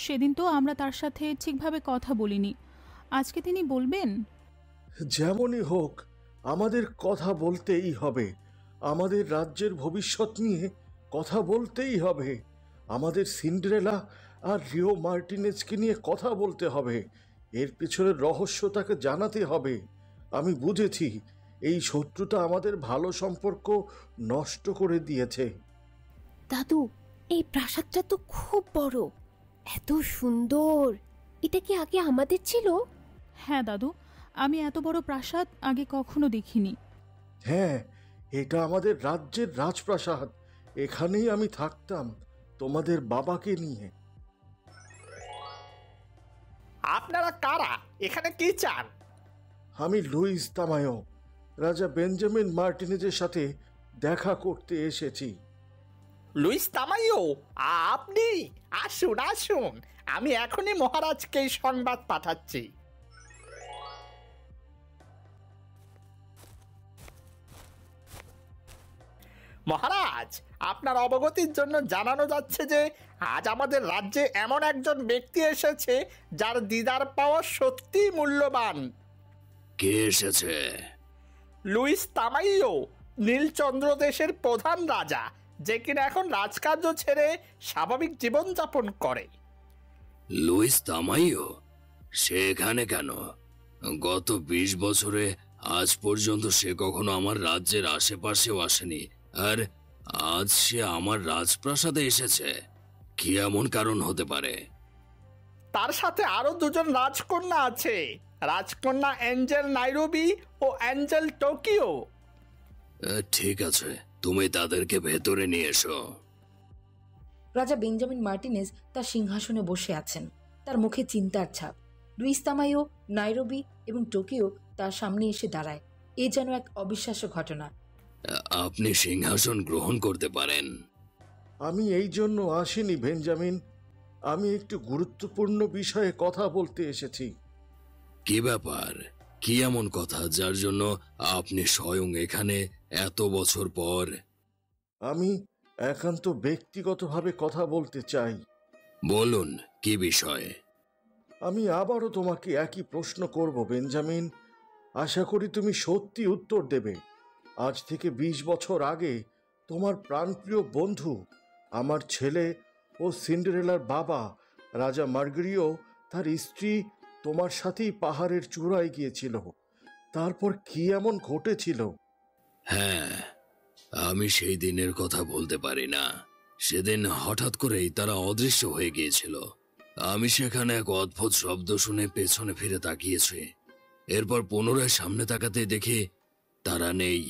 সেদিন তো আমরা তার সাথে ঠিকভাবে কথা বলিনি, আজকে তিনি বলবেন? যেমনই হোক, আমাদের কথা বলতেই হবে। আমাদের রাজ্যের ভবিষ্যৎ নিয়ে কথা বলতেই হবে। আমাদের সিন্ডারেলা আর রিও মার্টিনেজকে নিয়ে কথা বলতে হবে। এর পিছনের রহস্য তাকে জানাতে হবে। আমি বুঝেছি, এই শত্রুতা আমাদের ভালো সম্পর্ক নষ্ট করে দিয়েছে। দাদু, এই প্রাসাদটা তো খুব বড়, এত সুন্দর। এটা কি আগে আমাদের ছিল? হ্যাঁ দাদু, আমি এত বড় প্রাসাদ আগে কখনো দেখিনি। হ্যাঁ, এটা আমাদের রাজ্যের রাজপ্রাসাদ। এখানেই আমি থাকতাম তোমাদের বাবাকে নিয়ে। আপনারা কারা? এখানে কি চান? আমি লুইস তামায়ো, রাজা বেঞ্জামিন মার্টিনেজের সাথে দেখা করতে এসেছি। লুইস তামাইও, আপনি? আসুন আসুন, আমি এখনই মহারাজকে সংবাদ পাঠাচ্ছি। মহারাজ, আপনার অবগতির জন্য জানানো যাচ্ছে যে আজ আমাদের রাজ্যে এমন একজন ব্যক্তি এসেছে যার দিদার পাওয়া সত্যি মূল্যবান। কে এসেছে? লুইস তামাইও, নীলচন্দ্র দেশের প্রধান রাজা, যে কিনা এখন রাজকার্য ছেড়ে স্বাভাবিক জীবনযাপন করে। লুইস তামাইও? সে এখানে কেন? গত 20 বছরে আজ পর্যন্ত সে কখনো আমার রাজ্যের আশেপাশেও আসেনি, আর আজ সে আমার রাজপ্রাসাদে এসেছে। কি এমন কারণ হতে পারে? তার সাথে আরো দুজন রাজকন্যা আছে, রাজকন্যা অ্যাঞ্জেল নাইরোবি ও অ্যাঞ্জেল টোকিও। ঠিক আছে, তুমি তাদেরকে ভেতরে নিয়ে এসো। রাজা বেঞ্জামিন মার্টিনেজ তার সিংহাসনে বসে আছেন, তার মুখে চিন্তার ছাপ। লুইস তামাইও, নাইরোবি এবং টোকিও তার সামনে এসে দাঁড়ায়। এ যেন এক অবিশ্বাস্য ঘটনা। আপনি সিংহাসন গ্রহণ করতে পারেন। আমি এই জন্য আসিনি বেঞ্জামিন, আমি একটু গুরুত্বপূর্ণ বিষয়ে কথা বলতে এসেছি। কি ব্যাপার? কি এমন কথা যার জন্য আপনি স্বয়ং এখানে এত বছর পর? আমি একান্ত ব্যক্তিগতভাবে কথা বলতে চাই। বলুন, কি বিষয়? আমি আবারও তোমাকে একই প্রশ্ন করব বেঞ্জামিন, আশা করি তুমি সত্যি উত্তর দেবে। আজ থেকে 20 বছর আগে তোমার প্রাণপ্রিয় বন্ধু, আমার ছেলে ও সিন্ডারেলার বাবা রাজা মার্গেরিও, তার স্ত্রী তোমার সাথেই পাহাড়ের চূড়ায় গিয়েছিল। তারপর কি এমন ঘটেছিল? হ্যাঁ, আমি সেই দিনের কথা বলতে পারি না। সেদিন হঠাৎ করেই তারা অদৃশ্য হয়ে গিয়েছিল। আমি সেখানে এক অদ্ভুত শব্দ শুনে পেছনে ফিরে তাকিয়েছি। এরপর পুনরায় সামনে তাকাতে দেখি তারা নেই।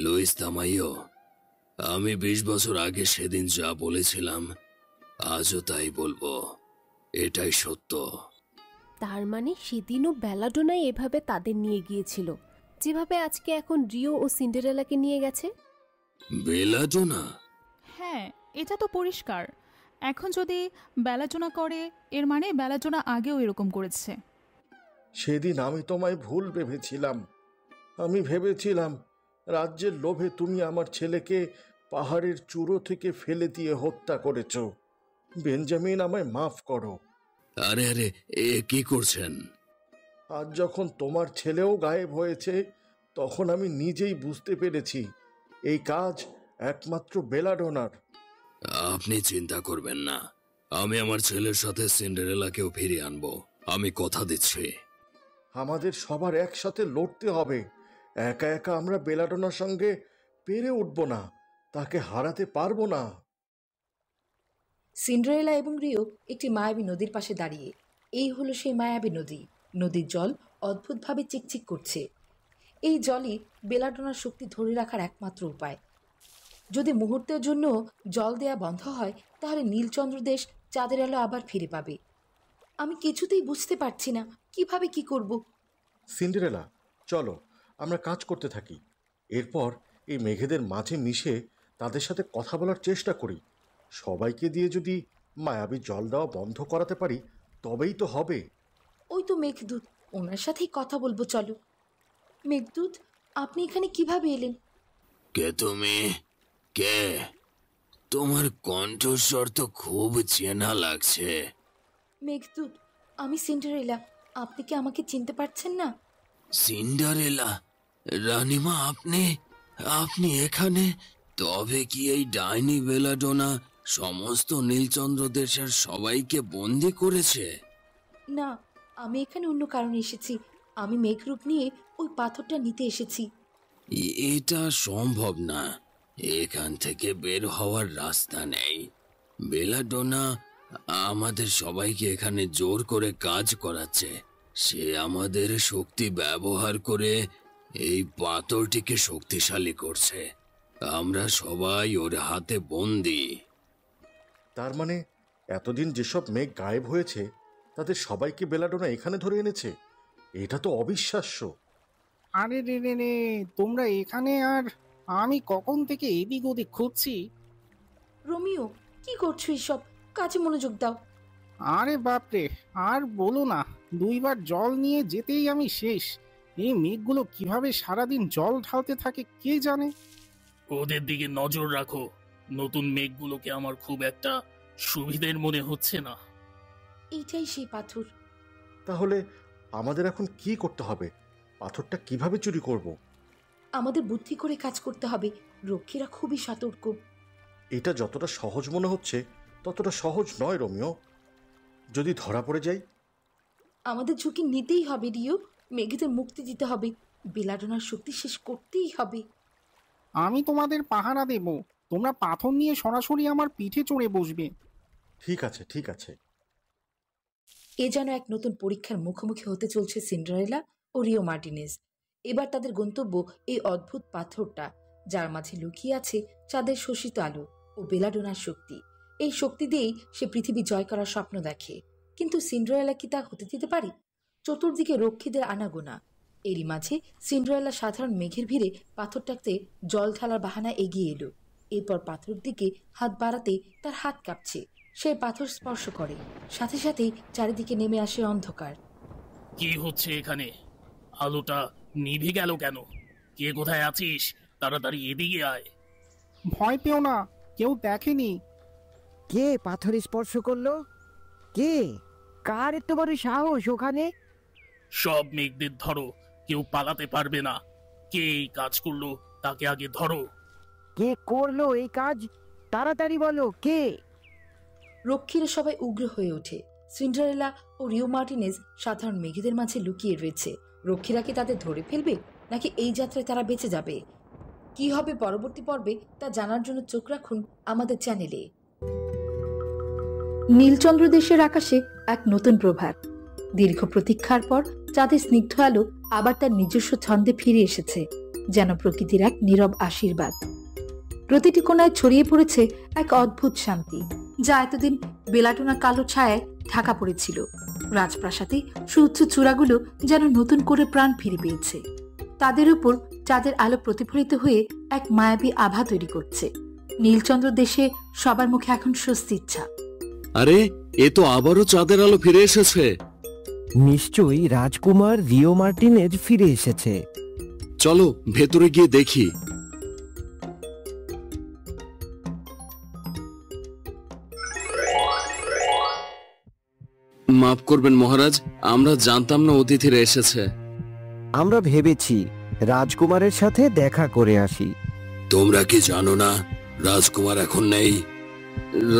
লুইস তামাইও, আমি 20 বছর আগে সেদিন যা বলেছিলাম আজও তাই বলবো। এটাই সত্য। তার মানে সেদিনও বেলাডোনাই এভাবে তাদের নিয়ে গিয়েছিল, যেভাবে আজকে এখন রিও ও সিন্ডারেলাকে নিয়ে গেছে। বেলাডোনা? হ্যাঁ, এটা তো পরিষ্কার। এখন যদি বেলাজোনা করে, এর মানে বেলাজোনা আগেও এরকম করেছে। সেদিন আমি তোমায় ভুল ভেবেছিলাম। আমি ভেবেছিলাম রাজ্যের লোভে তুমি আমার ছেলেকে পাহাড়ের চূড়ো থেকে ফেলে দিয়ে হত্যা করেছ। বেঞ্জামিন, আমায় মাফ করো। আরে আরে, এ কি করছেন? আজ যখন তোমার ছেলেও গায়েব হয়েছে, তখন আমি নিজেই বুঝতে পেরেছি এই কাজ একমাত্র বেলাডোনার। আপনি চিন্তা করবেন না, আমি আমার ছেলের সাথে সিন্ডারেলাকেও ফিরিয়ে আনবো। আমি কথা দিচ্ছি। আমাদের সবার একসাথে লড়তে হবে। একা একা আমরা বেলাডোনার সঙ্গে পেরে উঠব না, তাকে হারাতে পারবো না। সিন্ডারেলা এবং রিও একটি মায়াবী নদীর পাশে দাঁড়িয়ে। এই হলো সেই মায়াবী নদী। নদীর জল অদ্ভুতভাবে চিকচিক করছে। এই জলই বেলাডোনার শক্তি ধরে রাখার একমাত্র উপায়। যদি মুহূর্তের জন্য জল দেয়া বন্ধ হয়, তাহলে নীলচন্দ্র দেশ চাঁদের আলো আবার ফিরে পাবে। আমি কিছুতেই বুঝতে পারছি না কিভাবে কি করব। সিন্ডারেলা, চলো আমরা কাজ করতে থাকি। এরপর এই মেঘেদের মাঝে মিশে তাদের সাথে কথা বলার চেষ্টা করি। সবাইকে দিয়ে যদি মায়াবী জল দেওয়া বন্ধ করাতে পারি, তবেই তো হবে। ওই তো মেঘদূত, ওনার সাথেই কথা বলবো, চলো। মেঘদূত, আপনি এখানে কিভাবে এলেন? কে তুমি? কে? তোমার কণ্ঠস্বর তো খুব চেনা লাগছে। মেঘদূত, আমি সিন্ডারেলা। আপনি কি আমাকে চিনতে পারছেন না? সিন্ডারেলা? রানীমা, আপনি এখানে? তবে কি এই ডাইনি বেলাডোনা সমস্ত নীলচন্দ্র দেশের সবাইকে বন্দি করেছে? না, আমি এখানে অন্য কারণে এসেছি। আমি মেঘরূপ নিয়ে ওই পাথরটা নিতে এসেছি। এটা সম্ভব না। এখান থেকে বের হওয়ার রাস্তা নেই। বেলাডোনা আমাদের সবাইকে এখানে জোর করে কাজ করাচ্ছে। সে আমাদের শক্তি ব্যবহার করে এই পাথরটিকে শক্তিশালী করছে। আমরা সবাই ওর হাতে বন্দী। তার মানে এতদিন যেসব মেঘ গায়েব হয়েছে তাদের সবাইকে বেলাডোনা এখানে ধরে এনেছে? এটা তো অবিশ্বাস্য। আরে রে রে রে, তোমরা এখানে আর আমি কখন থেকে এদিক ওদিক খুঁজছি। রোমিও, কি করছো এসব? কাজে মনোযোগ দাও। আরে বাপরে, আর বলো না, 2বার জল নিয়ে যেতেই আমি শেষ। এই মেঘগুলো কিভাবে সারাদিন জল ঢালতে থাকে কে জানে। ওদের দিকে নজর রাখো। নতুন মেঘগুলোকে আমার খুব একটা সুবিধের মনে হচ্ছে না। এইটাই সেই পাথর। তাহলে আমাদের এখন কি করতে হবে? পাথরটা কিভাবে চুরি করব? আমাদের বুদ্ধি করে কাজ করতে হবে। রক্ষীরা খুবই সতর্ক। এটা যতটা সহজ মনে হচ্ছে ততটা সহজ নয় রোমিও। যদি ধরা পড়ে যাই? আমাদের ঝুঁকি নিতেই হবে রিও। মেঘেদের মুক্তি দিতে হবে। বেলাডোনার শক্তি শেষ করতেই হবে। আমি তোমাদের পাহারা দেব, তোমরা পাথর নিয়ে সরাসরি আমার পিঠে চড়ে বসবে। ঠিক আছে, ঠিক আছে। এ যেন এক নতুন পরীক্ষার মুখোমুখি হতে চলছে সিন্ডারেলা ও রিও মার্টিনেজ। এবার তাদের গন্তব্য এই অদ্ভুত পাথরটা, যার মাঝে লুকিয়ে আছে চাঁদের শোষিত আলো ও বেলাডোনার শক্তি। এই শক্তি দিয়েই সে পৃথিবী জয় করার স্বপ্ন দেখে। কিন্তু সিন্ডারেলা কি তা হতে দিতে পারে? চতুর্দিকে রক্ষীদের আনাগোনা। এরই মাঝে সিন্ডারেলা সাধারণ মেঘের ভিড়ে পাথরটাকে জল ঢালার বাহানা এগিয়ে এলো। এরপর পাথর দিকে হাত বাড়াতেই তার হাত কাঁপছে। সে পাথর স্পর্শ করে, সাথে সাথেই চারিদিকে নেমে আসে অন্ধকার। কি হচ্ছে এখানে? আলোটা নিভে গেল কেন? কে কোথায় আছিস? তাড়াতাড়ি এদিকে আয়। ভয় পেও না, কেউ দেখেনি। কে পাথর স্পর্শ করলো? কে? কার এত বড় সাহস ওখানে? সব মেঘদের ধরো, কেউ পালাতে পারবে না। কে এই কাজ করলো তাকে আগে ধরো। কে করলো এই কাজ? তাড়াতাড়ি বলো, কে? রক্ষীরা সবাই উগ্র হয়ে ওঠে। সিন্ডারেলা ও রিও মার্টিনেজ সাধারণ মেঘেদের মাঝে লুকিয়ে রয়েছে। রক্ষীরা কি তাদের ধরে ফেলবে, নাকি এই যাত্রায় তারা বেঁচে যাবে? কি হবে পরবর্তী পর্বে তা জানার জন্য চোখ রাখুন আমাদের চ্যানেলে। নীলচন্দ্র দেশের আকাশে এক নতুন প্রভাত। দীর্ঘ প্রতীক্ষার পর চাঁদের স্নিগ্ধ আলো আবার তার নিজস্ব ছন্দে ফিরে এসেছে, যেন প্রকৃতির এক নীরব আশীর্বাদ। প্রতিটি কোণায় ছড়িয়ে পড়েছে এক অদ্ভুত শান্তি, যা এতদিন বেলাডোনা কালো ছায়ায় ঢাকা পড়েছিল। রাজপ্রাসাদে সুউচ্চ চূড়াগুলো যেন নতুন করে প্রাণ ফিরে পেয়েছে। তাদের উপর চাঁদের আলো প্রতিফলিত হয়ে এক মায়াবী আভা তৈরি করছে। নীলচন্দ্র দেশে সবার মুখে এখন স্বস্তির ছাপ। আরে, এ তো আবারও চাঁদের আলো ফিরে এসেছে। নিশ্চয়ই রাজকুমার রিও মার্টিনেজ ফিরে এসেছে। চলো ভেতরে গিয়ে দেখি। মাফ করবেন মহারাজ, আমরা জানতাম না অতিথিরা এসেছে। আমরা ভেবেছি রাজকুমারের সাথে দেখা করে আসি। তোমরা কি জানো না রাজকুমার এখন নেই?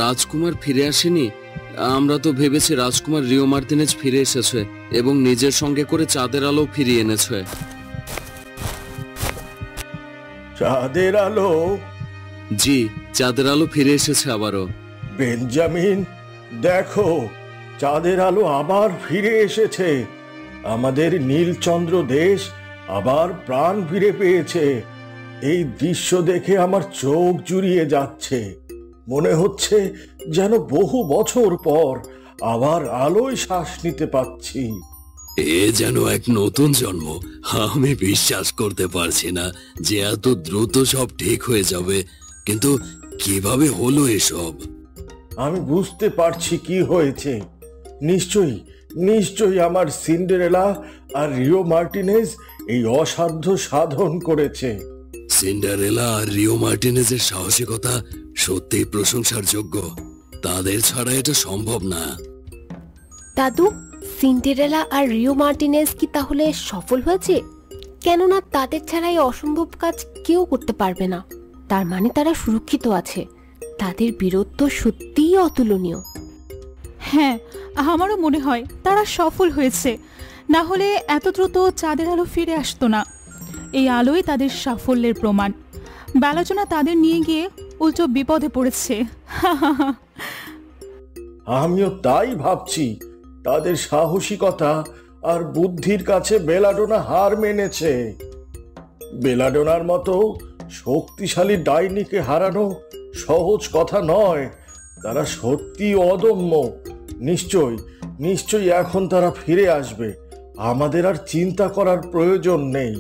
রাজকুমার ফিরে আসেনি? আমরা তো ভেবেছি রাজকুমার রিও মার্টিনেজ ফিরে এসেছে এবং নিজের সঙ্গে করে চাঁদের আলো ফিরিয়ে এনেছে। চাঁদের আলো? জি, চাঁদের আলো ফিরে এসেছে আবারও। বেঞ্জামিন, দেখো, চাঁদের আলো আবার ফিরে এসেছে। আমাদের নীলচন্দ্র দেশ আবার প্রাণ ফিরে পেয়েছে। এই দৃশ্য দেখে আমার চোখ জুড়িয়ে যাচ্ছে। মনে হচ্ছে যেন বহু বছর পর আবার আলোয় শ্বাস নিতে পাচ্ছি। এ যেন এক নতুন জন্ম। আমি বিশ্বাস করতে পারছি না যে এত দ্রুত সব ঠিক হয়ে যাবে। কিন্তু কিভাবে হলো এসব? আমি বুঝতে পারছি কি হয়েছে। নিশ্চয়ই আমার সিন্ডারেলা আর রিও মার্টিনেজ এই অসাধ্য সাধন করেছে। সিন্ডারেলা আর রিও মার্টিনেজের সাহসিকতা সত্যিই প্রশংসার যোগ্য। তাদের ছাড়া এটা সম্ভব না। দাদু, সিন্ডারেলা আর রিও মার্টিনেজ কি তাহলে সফল হয়েছে? কেননা তাদের ছাড়া এই অসম্ভব কাজ কেউ করতে পারবে না। তার মানে তারা সুরক্ষিত আছে। তাদের বীরত্ব সত্যিই অতুলনীয়। হ্যাঁ, আমারও মনে হয় তারা সফল হয়েছে। না হলে এত দ্রুত চাঁদের আলো ফিরে আসতো না। এই আলোই তাদের সাফল্যের প্রমাণ। বেলাডোনা তাদের নিয়ে গিয়ে উল্টো বিপদে পড়েছে। আমিও তাই ভাবছি, তাদের সাহসিকতা আর বুদ্ধির কাছে বেলাডোনা হার মেনেছে। বেলাডোনার মতো শক্তিশালী ডাইনিকে হারানো সহজ কথা নয়। তারা সত্যি অদম্য। নিশ্চয়ই এখন তারা ফিরে আসবে। আমাদের আর চিন্তা করার প্রয়োজন নেই।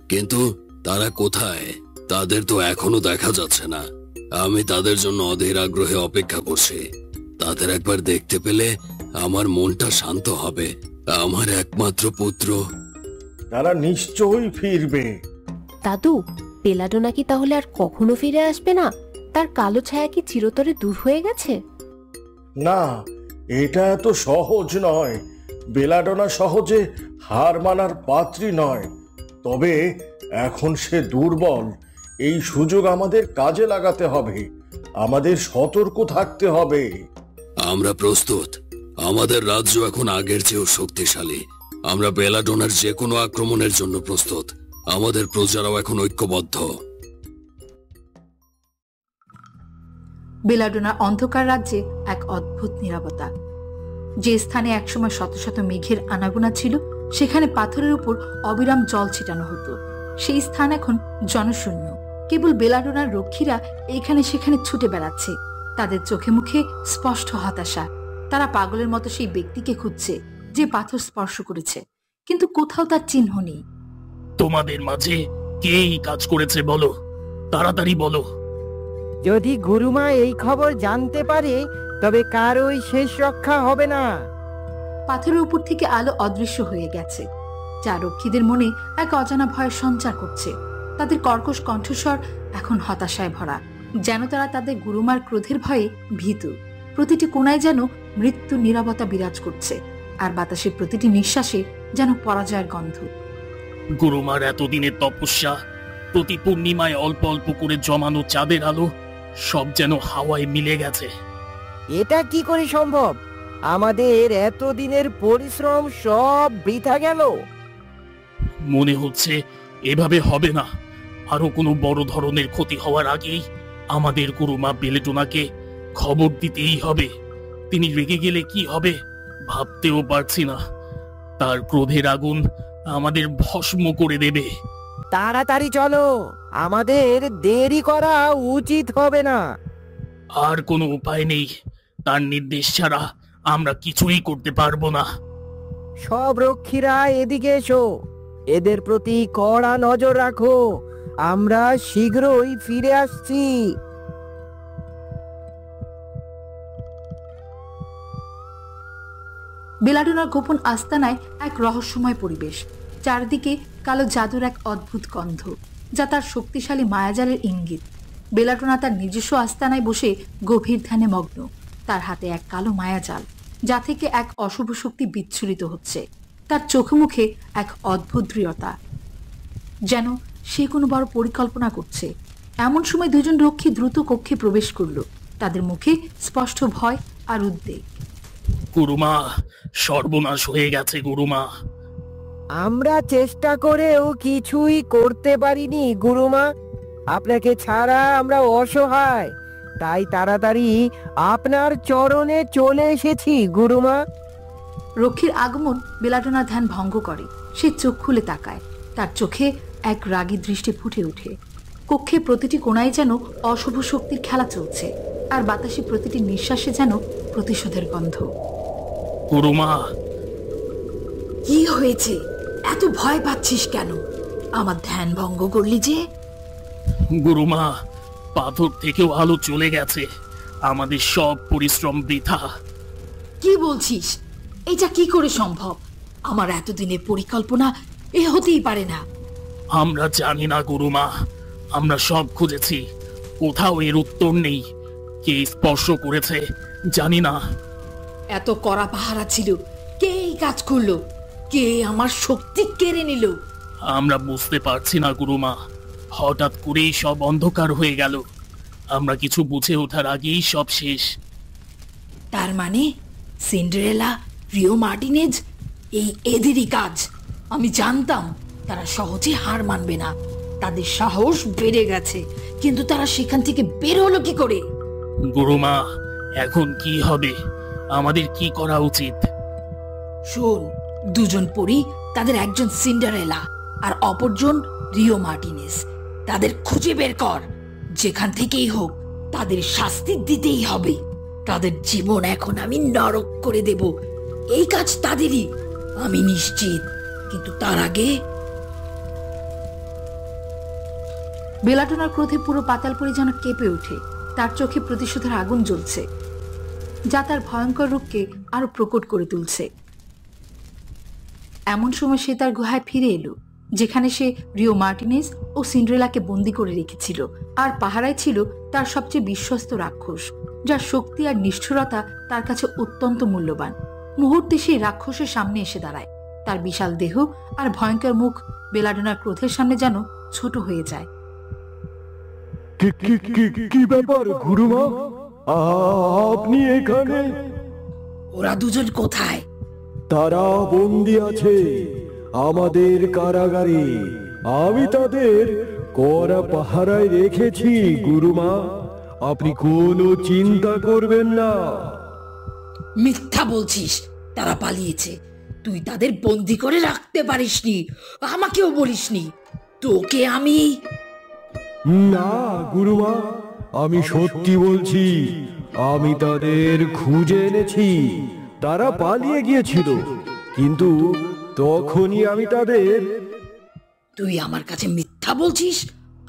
কিন্তু তারা কোথায়? তাদের তো এখনো দেখা যাচ্ছে না। আমি তাদের জন্য অধীর আগ্রহে অপেক্ষা করছি। তাদের একবার দেখতে পেলে আমার মনটা শান্ত হবে। আমার একমাত্র পুত্র। তারা নিশ্চয়ই ফিরবে। দাদু, বেলাডোনা কি তাহলে আর কখনো ফিরে আসবে না? তার কালো ছায়া কি চিরতরে দূর হয়ে গেছে? না, এটা এত সহজ নয়। বেলাডোনা সহজে হার মানার পাত্রী নয়। তবে এখন সে দুর্বল। এই সুযোগ আমাদের কাজে লাগাতে হবে। আমাদের সতর্ক থাকতে হবে। আমরা প্রস্তুত। আমাদের রাজ্য এখন আগের চেয়েও শক্তিশালী। আমরা বেলাডোনার যে কোনো আক্রমণের জন্য প্রস্তুত। আমাদের প্রজারাও এখন ঐক্যবদ্ধ। বেলাডোনার অন্ধকার রাজ্যে এক অদ্ভুত নীরবতা। যে স্থানে একসময় শত শত মেঘের আনাগোনা ছিল, সেখানে পাথরের উপর অবিরাম জল ছিটানো হতো। সেই স্থান এখন জনশূন্য। কেবল বেলাডোনার রক্ষীরা এখানে সেখানে ছুটে বেড়াচ্ছে। তাদের চোখে মুখে স্পষ্ট হতাশা। তারা পাগলের মতো সেই ব্যক্তিকে খুঁজছে যে পাথর স্পর্শ করেছে, কিন্তু কোথাও তার চিহ্ন নেই। তোমাদের মাঝে কে এই কাজ করেছে বলো, তাড়াতাড়ি বলো। যদি গুরুমা এই খবর জানতে পারে তবে কারোই শেষ রক্ষা হবে না। পাথরের উপর থেকে আলো অদৃশ্য হয়ে গেছে, যা রক্ষীদের মনে এক অজানা ভয়ের সঞ্চার করছে। তাদের কর্কশ কণ্ঠস্বর এখন হতাশায় ভরা, যেন তারা তাদের গুরুমার ক্রোধের ভয়ে ভীতু। প্রতিটি কোণায় যেন মৃত্যুর নীরবতা বিরাজ করছে, আর বাতাসের প্রতিটি নিঃশ্বাসে যেন পরাজয়ের গন্ধ। গুরুমার এতদিনের তপস্যা, প্রতি পূর্ণিমায় অল্প অল্প করে জমানো চাঁদের আলো, সব যেন হাওয়ায় মিলে গেছে। এটা কি করে সম্ভব? আমাদের এতদিনের পরিশ্রম সব বৃথা গেল। মনে হচ্ছে এভাবে হবে না। আরো কোনো বড় ধরনের ক্ষতি হওয়ার আগেই আমাদের গুরুমা বেলাডোনাকে খবর দিতেই হবে। তিনি রেগে গেলে কি হবে ভাবতেও পারছি না। তার ক্রোধের আগুন আমাদের ভস্ম করে দেবে। তাড়াতাড়ি চলো, আমাদের দেরি করা উচিত হবে না। আর কোনো উপায় নেই। তার নির্দেশ ছাড়া আমরা কিছুই করতে পারবো না। সব রক্ষীরা এদিকে এসো। এদের প্রতি কড়া নজর রাখো। আমরা শীঘ্রই ফিরে আসছি। বেলাডোনার গোপন আস্তানায় এক রহস্যময় পরিবেশ। চারদিকে কালো জাদুর এক অদ্ভুত গন্ধ, যা তার শক্তিশালী মায়াজালের ইঙ্গিত। বেলাডোনা তার নিজস্ব আস্তানায় বসে গভীর ধ্যানে মগ্ন। তার হাতে এক কালো মায়াজাল, যা থেকে এক অশুভ শক্তি বিচ্ছুরিত হচ্ছে। তার চোখে মুখে এক অদ্ভুত দৃঢ়তা, যেন সে কোনো বড় পরিকল্পনা করছে। এমন সময় দুজন রক্ষী দ্রুত কক্ষে প্রবেশ করল, তাদের মুখে স্পষ্ট ভয় আর উদ্বেগ। গুরুমা, সর্বনাশ হয়ে গেছে গুরুমা। আমরা চেষ্টা করেও কিছুই করতে পারিনি গুরুমা। আপনাকে ছাড়া আমরা অসহায়, তাই তাড়াতাড়ি আপনার চরণে চলে এসেছি গুরুমা। রক্ষীর আগমন বেলাডোনার ধ্যান ভঙ্গ করে। সে চোখ খুলে তাকায়। তার চোখে এক রাগী দৃষ্টি ফুটে ওঠে। কক্ষে প্রতিটি কোণায় যেন অশুভ শক্তির খেলা চলছে, আর বাতাসে প্রতিটি নিঃশ্বাসে যেন প্রতিশোধের গন্ধ। গুরুমা, কি হয়েছে? এত ভয় পাচ্ছিস কেন? আমার ধ্যান ভঙ্গ করলি যে? গুরুমা, পাথর থেকেও আলো চলে গেছে। আমাদের সব পরিশ্রম বৃথা। কি বলছিস? এটা কি করে সম্ভব? আমার এতদিনের পরিকল্পনা এ হতেই পারে না। আমরা জানি না গুরুমা। আমরা সব খুঁজেছি, কোথাও এর উত্তর নেই। কে স্পর্শ করেছে জানি না। এত কড়া পাহারা ছিল, কে এই কাজ করলো? কে আমার শক্তি কেড়ে নিল? আমরা বুঝতে পারছি না গুরুমা। হঠাৎ করেই সব অন্ধকার হয়ে গেল। আমরা কিছু বুঝে ওঠার আগেই সব শেষ। তার মানে সিন্ডারেলা, রিও মার্টিনেজ, এই এদেরই কাজ। আমি জানতাম তারা সহজে হার মানবে না। তাদের সাহস বেড়ে গেছে, কিন্তু তারা সেখান থেকে বের হলো কি করে? গুরুমা, এখন কি হবে? আমাদের কি করা উচিত? শোন, দুজন পরী, তাদের একজন সিন্ডারেলা আর অপরজন রিও মার্টিনেজ। তাদের খুঁজে বের কর। যেখান থেকেই হোক তাদের শাস্তি দিতেই হবে। তাদের জীবন এখন আমি নরক করে দেব। এই কাজ তাদেরই, আমি নিশ্চিত। কিন্তু তার আগে বেলাডোনার ক্রোধে পুরো পাতালপুরি যেন কেঁপে ওঠে। তার চোখে প্রতিশোধের আগুন জ্বলছে, যা তার ভয়ঙ্কর রূপকে আরো প্রকট করে তুলছে। এমন সময় সে তার গুহায় ফিরে এলো, যেখানে সে রিও মার্টিনেজ ও সিন্ড্রেলাকে বন্দি করে রেখেছিল। আর পাহারায় ছিল তার সবচেয়ে বিশ্বস্ত রাক্ষস, যার শক্তি আর নিষ্ঠুরতা তার কাছে অত্যন্ত মূল্যবান। মুহূর্তে সেই রাক্ষসের সামনে এসে দাঁড়ায়। তার বিশাল দেহ আর ভয়ঙ্কর মুখ বেলাডোনার ক্রোধের সামনে যেন ছোট হয়ে যায়। কি ব্যাপার গুরুমা, আপনি এখানে? ওরা দুজন কোথায়? তারা বন্দি আছে আমাদের কারাগারে। আমি তাদের কড়া পাহারায় রেখেছি গুরুমা, আপনি কোনো চিন্তা করবেন না। মিথ্যা বলছিস, তারা পালিয়েছে। তুই তাদের বন্দি করে রাখতে পারিসনি, আমাকেও বলিসনি। তোকে আমি... না গুরুমা, আমি সত্যি বলছি। আমি তাদের খুঁজে এনেছি। তারা পালিয়ে গিয়েছিল, কিন্তু তখনই আমি তাদের... তুই আমার কাছে মিথ্যা বলছিস?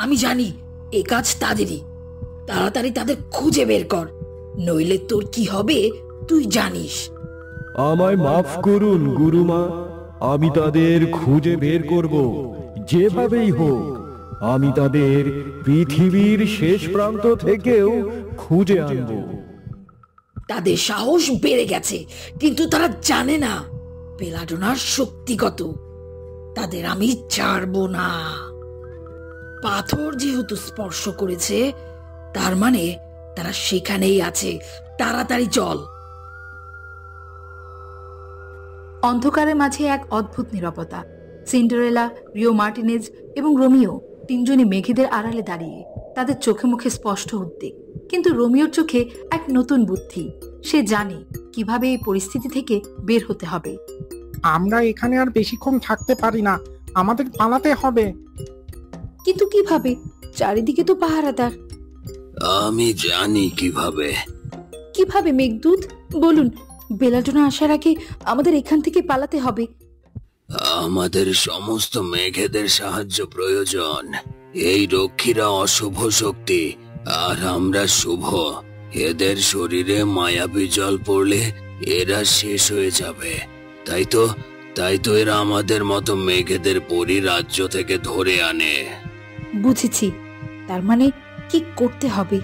আমি জানি এ কাজ তাদেরই। তাড়াতাড়ি তাদের খুঁজে বের কর, নইলে তোর কি হবে তুই জানিস। আমায় মাফ করুন গুরুমা, আমি তাদের খুঁজে বের করব যেভাবেই হোক। আমি তাদের পৃথিবীর শেষ প্রান্ত থেকেও খুঁজে আনব। তাদের সাহস বেড়ে গেছে, কিন্তু তারা জানে না বেলাডোনার শক্তি কত। তাদের আমি ছাড়বো না। পাথর যেহেতু স্পর্শ করেছে, তার মানে তারা সেখানেই আছে। তাড়াতাড়ি চল। অন্ধকারের মাঝে এক অদ্ভুত নীরবতা। সিন্ডারেলা, রিও মার্টিনেজ এবং রোমিও তিনজনই মেঘেদের আড়ালে দাঁড়িয়ে। তাদের চোখে মুখে স্পষ্ট উদ্বেগ, কিন্তু রোমিওর চোখে এক নতুন বুদ্ধি। সে জানে কিভাবে এই পরিস্থিতি থেকে বের হতে হবে। আমরা এখানে আর বেশিক্ষণ থাকতে পারি না, আমাদের পালাতে হবে। কিন্তু কিভাবে? চারিদিকে তো পাহারাদার। আমি জানি কিভাবে। কিভাবে মেঘদূত? বলুন। বেলাডোনা আসার আগে আমাদের এখান থেকে পালাতে হবে। আমাদের সমস্ত মেঘেদের সাহায্য প্রয়োজন। এই রক্ষীরা অশুভ শক্তি, আর আমরা শুভ। এদের শরীরে মায়াবী জল পড়লে এরা শেষ হয়ে যাবে। তাই তো এরা আমাদের মতো মেঘেদের পরি রাজ্য থেকে ধরে আনে। বুঝেছি। তার মানে কি করতে হবে?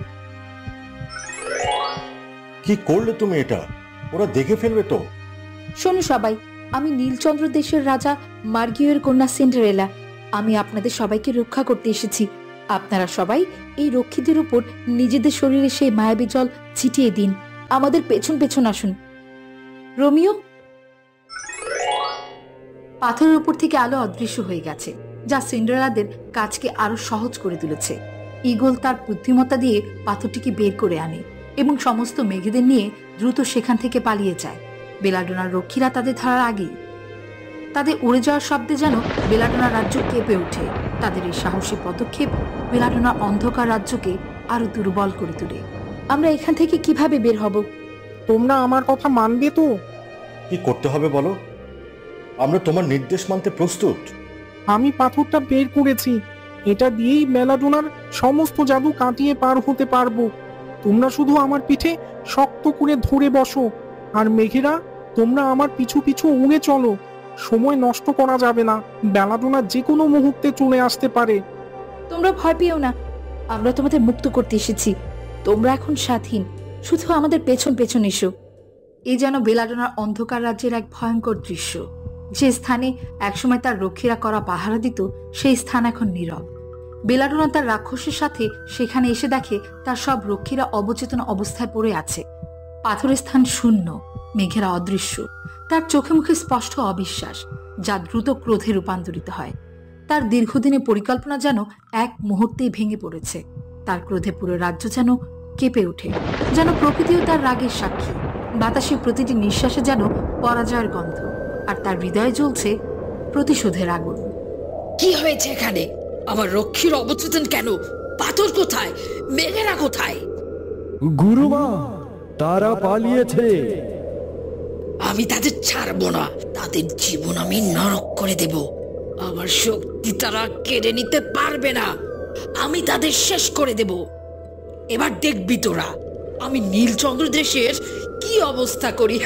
কি করলে তুমি এটা? ওরা দেখে ফেলবে তো। শোনো সবাই, আমি নীলচন্দ্র দেশের রাজা মার্গিওর কন্যা সিন্ডারেলা। আমি আপনাদের সবাইকে রক্ষা করতে এসেছি। আপনারা সবাই এই রক্ষীদের উপর নিজেদের শরীরে সেই মায়াবী জল ছিটিয়ে দিন। আমাদের পেছন পেছন আসুন। রোমিও। পাথরের উপর থেকে আলো অদৃশ্য হয়ে গেছে, যা সিন্ডারেলাদের কাজকে আরো সহজ করে তুলেছে। ঈগল তার বুদ্ধিমত্তা দিয়ে পাথরটিকে বের করে আনে এবং সমস্ত মেঘেদের নিয়ে দ্রুত সেখান থেকে পালিয়ে যায়। বেলাডোনার রক্ষীরা তাদের ধরার আগেই তাদের উড়ে যাওয়ার শব্দে যেন বেলাডোনার রাজ্য কেঁপে ওঠে। তাদের এই সাহসী পদক্ষেপ বেলাডোনার অন্ধকার রাজ্যকে আরো দুর্বল করে তোলে। আমরা এখান থেকে কিভাবে বের হব? তোমরা আমার কথা মানবে তো? কি করতে হবে বলো, আমরা তোমার নির্দেশ মানতে প্রস্তুত। আমি পাথরটা বের করেছি, এটা দিয়েই বেলাডোনার সমস্ত জাদু কাটিয়ে পার হতে পারবো। তোমরা শুধু আমার পিঠে শক্ত করে ধরে বসো, আর মেঘেরা তোমরা আমার পিছু পিছু উড়ে চলো। সময় নষ্ট করা যাবে না, বেলাডোনা যে কোনো মুহূর্তে চলে আসতে পারে। তোমরা ভয় পেও না, আমরা তোমাদের মুক্ত করতে এসেছি। তোমরা এখন স্বাধীন, শুধু আমাদের পেছন পেছন এসো। এই যেন বেলাডোনার অন্ধকার রাজ্যের এক ভয়ঙ্কর দৃশ্য। যে স্থানে একসময় তার রক্ষীরা করা পাহারা দিত, সেই স্থান এখন নীরব। বেলাডোনা তার রাক্ষসের সাথে সেখানে এসে দেখে তার সব রক্ষীরা অবচেতন অবস্থায় পড়ে আছে। পাথরের স্থান শূন্য, মেঘেরা অদৃশ্য। তার চোখে মুখে স্পষ্ট অবিশ্বাস, যা দ্রুত ক্রোধে রূপান্তরিত হয়। তার দীর্ঘদিনের পরিকল্পনা যেন এক মুহূর্তেই ভেঙে পড়েছে। তার ক্রোধে পুরো রাজ্য যেন কেঁপে ওঠে, যেন প্রকৃতিও তার রাগের সাক্ষী। বাতাসে প্রতিটি নিঃশ্বাসে যেন পরাজয়ের গন্ধ, আর তার হৃদয়ে জ্বলছে প্রতিশোধের আগুন। কি হয়েছে এখানে? আমার রক্ষীর অবচেতন কেন? পাথর কোথায়? মেঘেরা কোথায়? গুরুমা, তারা পালিয়েছে। আমি তাদের ছাড়বো না, তাদের জীবন আমি নরক করে দেব। আমার শক্তি তারা কেড়ে নিতে পারবে না, আমি তাদের শেষ করে দেব। এবার দেখবি তোরা আমি নীলচন্দ্র দেশের কি অবস্থা করি।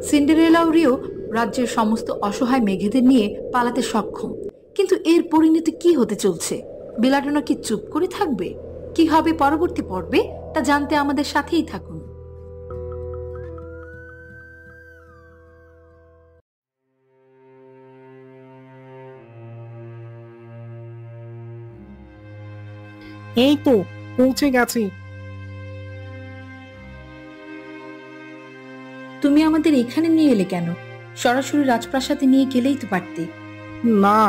সিন্ডারেলা ও রিও রাজ্যের সমস্ত অসহায় মেঘেদের নিয়ে পালাতে সক্ষম, কিন্তু এর পরিণতি কি হতে চলছে? বেলাডোনা কি চুপ করে থাকবে? কি হবে পরবর্তী পর্বে তা জানতে আমাদের সাথেই থাকুন। এই তো পৌঁছে গেছি। তুমি আমাদের এখানে নিয়ে এলে কেন? সরাসরি রাজপ্রাসাদে নিয়ে গেলেই তো পারতে। না,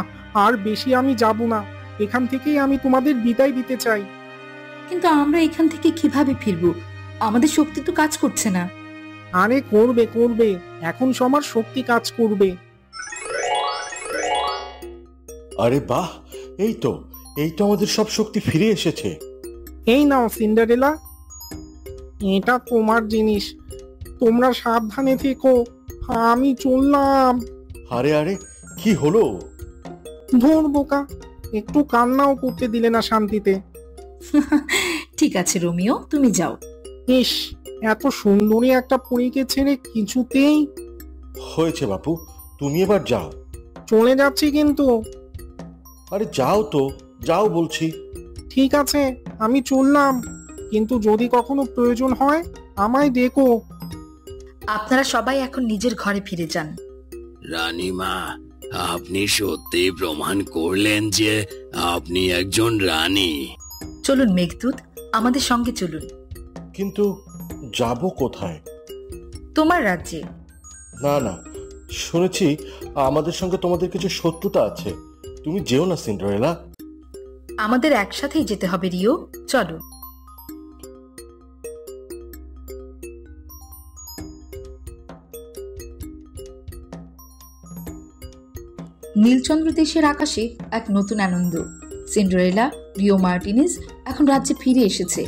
আর বেশি আমি যাব না। এখান থেকেই আমি তোমাদের বিদায় দিতে চাই। কিন্তু আমরা এখান থেকে কিভাবে ফিরবো? আমাদের শক্তি তো কাজ করছে না। আরে করবে করবে, এখন সবার শক্তি কাজ করবে। আরে বাহ, এই তো আমাদের সব শক্তি ফিরে এসেছে। এই নাও সিন্ডারেলা, এটা তোমার জিনিস। তোমরা সাবধানে থেকো, আমি চললাম। আরে আরে, কি হলো? ধর বোকা, একটু কান্নাও করতে দিলে না শান্তিতে। ঠিক আছে রোমিও, তুমি যাও। ইস, এত সুন্দরী একটা পরীকে ছেড়ে কিছুতেই। হয়েছে বাপু, তুমি এবার যাও। চলে যাচ্ছি কিন্তু। আরে যাও তো, যাও বলছি। ঠিক আছে, আমি চললাম, কিন্তু যদি কখনো প্রয়োজন হয় আমায় ডেকো। আপনারা সবাই এখন নিজের ঘরে ফিরে যান। রানীমা, আপনি সত্যি প্রমাণ করলেন যে আপনি একজন রানী। চলুন মেঘদূত, আমাদের সঙ্গে চলুন। কিন্তু যাব কোথায়? তোমার রাজ্যে। না না, শুনেছি আমাদের সঙ্গে তোমাদের কিছু শত্রুতা আছে। তুমি যেও না সিন্ডারেলা। আমাদের একসাথেই যেতে হবে রিও, চলো। নীলচন্দ্র দেশের আকাশে এক নতুন আনন্দ। সিন্ডারেলা, রিও মার্টিনেজ এখন রাজ্যে ফিরে এসেছে।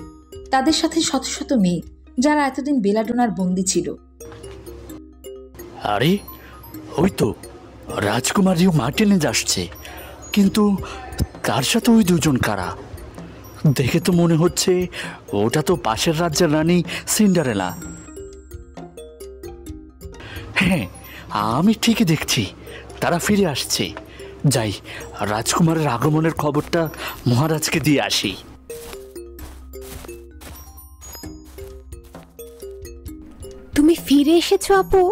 তাদের সাথে শত শত মেয়ে, যারা এতদিন বেলাডোনার বন্দী ছিল। আরে ওই তো রাজকুমার রিও মার্টিনেজ আসছে, কিন্তু তার সাথে ওই দুজন কারা? দেখে তো মনে হচ্ছে ওটা তো পাশের রাজ্যের রানী সিন্ডারেলা। হ্যাঁ, আমি ঠিকই দেখছি, তারা ফিরে আসছে। যাই, রাজকুমারের আগমনের খবরটা মহারাজকে দিয়ে আসি। তুমি ফিরে এসেছো আপু,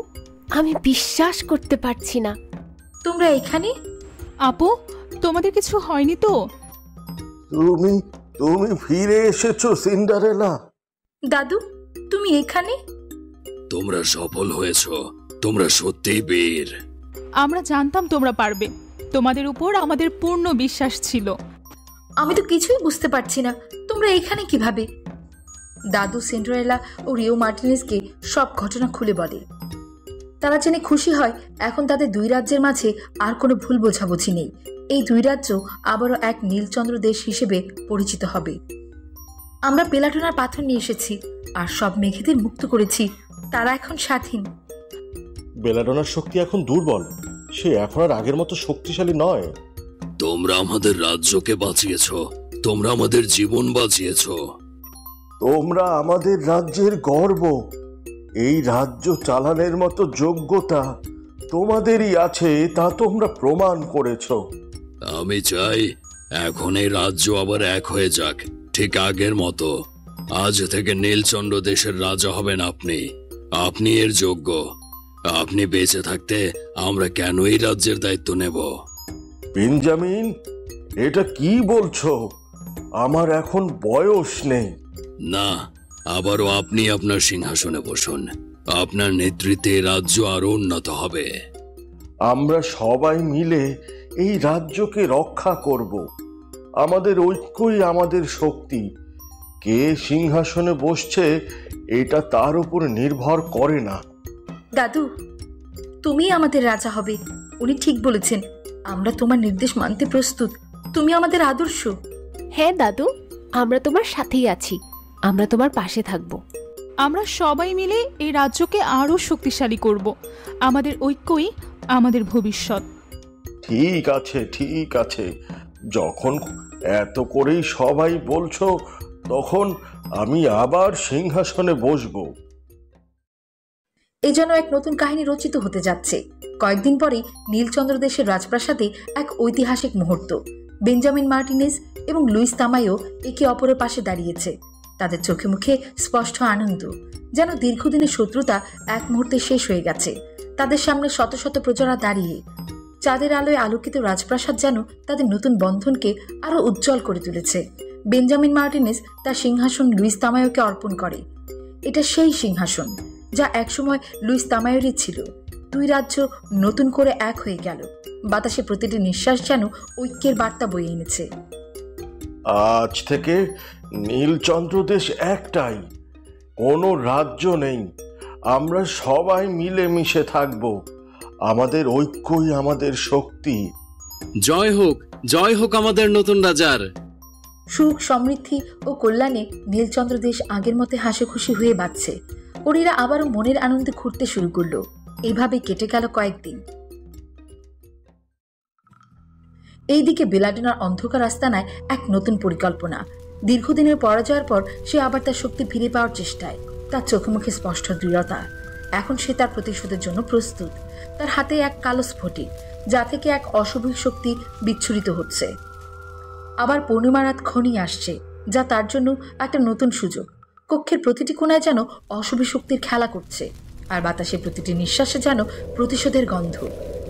আমি বিশ্বাস করতে পারছি না। তোমরা এখানে? আপু, তোমাদের কিছু হয়নি তো? তুমি ফিরে এসেছো সিন্ডারেলা? দাদু, তুমি এখানে? তোমরা সফল হয়েছো, তোমরা সত্যিই বীর। আমরা জানতাম তোমরা পারবে, তোমাদের উপর আমাদের পূর্ণ বিশ্বাস ছিল। আমি তো কিছুই বুঝতে পারছি না, তোমরা এখানে কিভাবে? দাদু সিন্ডারেলা ও রিও মার্টিনেজকে সব ঘটনা খুলে বলে। তারা জেনে খুশি হয় এখন তাদের দুই রাজ্যের মাঝে আর কোনো ভুল বোঝাবুঝি নেই। এই দুই রাজ্য আবারও এক নীলচন্দ্র দেশ হিসেবে পরিচিত হবে। আমরা বেলাডোনার পাথর নিয়ে এসেছি আর সব মেঘেদের মুক্ত করেছি, তারা এখন স্বাধীন। বেলাডোনার শক্তি এখন দুর্বল, সে এখন আর আগের মতো শক্তিশালী নয়। তোমরা আমাদের রাজ্যকে বাঁচিয়েছো, তোমরা আমাদের জীবন বাঁচিয়েছো। তোমরা আমাদের রাজ্যের গর্ব। এই রাজ্য চালানোর মতো যোগ্যতা তোমাদেরই আছে, তা তোমরা প্রমাণ করেছো। আমি চাই এখন এই রাজ্য আবার এক হয়ে যাক, ঠিক আগের মতো। আজ থেকে নীলচন্দ্র দেশের রাজা হবেন আপনি। আপনি এর যোগ্য। আপনি বেঁচে থাকতে আমরা কেন এই রাজ্যের দায়িত্ব নেব? বেঞ্জামিন, এটা কি বলছো? আমার এখন বয়স নেই। না, আবারও আপনি আপনার সিংহাসনে বসুন। আপনার নেতৃত্বে রাজ্য আরো উন্নত হবে। আমরা সবাই মিলে এই রাজ্যকে রক্ষা করব। আমাদের ঐক্যই আমাদের শক্তি। কে সিংহাসনে বসছে এটা তার উপর নির্ভর করে না। দাদু, তুমি আমাদের রাজা হবে। উনি ঠিক বলেছেন। আমরা তোমার নির্দেশ মানতে প্রস্তুত। তুমি আমাদের আদর্শ। হ্যাঁ দাদু, আমরা তোমার সাথেই আছি। আমরা তোমার পাশে থাকবো। আমরা সবাই মিলে এই রাজ্যকে আরো শক্তিশালী করব। আমাদের ঐক্যই আমাদের ভবিষ্যৎ। ঠিক আছে, ঠিক আছে। যখন এত করেই সবাই বলছো, তখন আমি আবার সিংহাসনে বসবো। এই যেন এক নতুন কাহিনী রচিত হতে যাচ্ছে। কয়েকদিন পরেই নীলচন্দ্র দেশের রাজপ্রাসাদে এক ঐতিহাসিক মুহূর্ত। বেঞ্জামিন মার্টিনেজ এবং লুইস তামাইও একে অপরের পাশে দাঁড়িয়েছে। তাদের চোখে মুখে স্পষ্ট আনন্দ, যেন দীর্ঘদিনের শত্রুতা এক মুহূর্তে শেষ হয়ে গেছে। তাদের সামনে শত শত প্রজারা দাঁড়িয়ে। চাঁদের আলোয় আলোকিত রাজপ্রাসাদ যেন তাদের নতুন বন্ধনকে আরো উজ্জ্বল করে তুলেছে। বেঞ্জামিন মার্টিনেজ তার সিংহাসন লুইস তামায়োকে অর্পণ করে। এটা সেই সিংহাসন যা একসময় লুইস তামায়োরই ছিল। দুই রাজ্য নতুন করে এক হয়ে গেল। বাতাসে প্রতিটি নিঃশ্বাস যেন ঐক্যের বার্তা বয়ে এনেছে। আজ থেকে নীলচন্দ্র দেশ একটাই, কোনো রাজ্য নেই। আমরা সবাই মিলে মিশে থাকব। আমাদের ঐক্যই আমাদের শক্তি। জয় হোক আমাদের নতুন রাজার। সুখ, সমৃদ্ধি ও কল্যাণে নীলচন্দ্র দেশ আগের মতে হাসি খুশি হয়ে বাঁচছে। পরীরা আবারও মনের আনন্দে ঘুরতে শুরু করলো। এইভাবে কেটে গেল কয়েকদিন। এইদিকে বেলাডোনার অন্ধকার আস্তানায় এক নতুন পরিকল্পনা। দীর্ঘদিনের পরাজয়ের পর সে আবার তার শক্তি ফিরে পাওয়ার চেষ্টায়। তার চোখে মুখে স্পষ্ট দৃঢ়তা। এখন সে তার প্রতিশোধের জন্য প্রস্তুত। তার হাতে এক কালো স্ফটিক, যা থেকে এক অশুভ শক্তি বিচ্ছুরিত হচ্ছে। আবার পূর্ণিমা রাত ঘনিয়ে আসছে, যা তার জন্য একটা নতুন সুযোগ। কক্ষের প্রতিটি কোণায় যেন অশুভ শক্তির খেলা করছে, আর বাতাসে প্রতিটি নিঃশ্বাসে যেন প্রতিশোধের গন্ধ।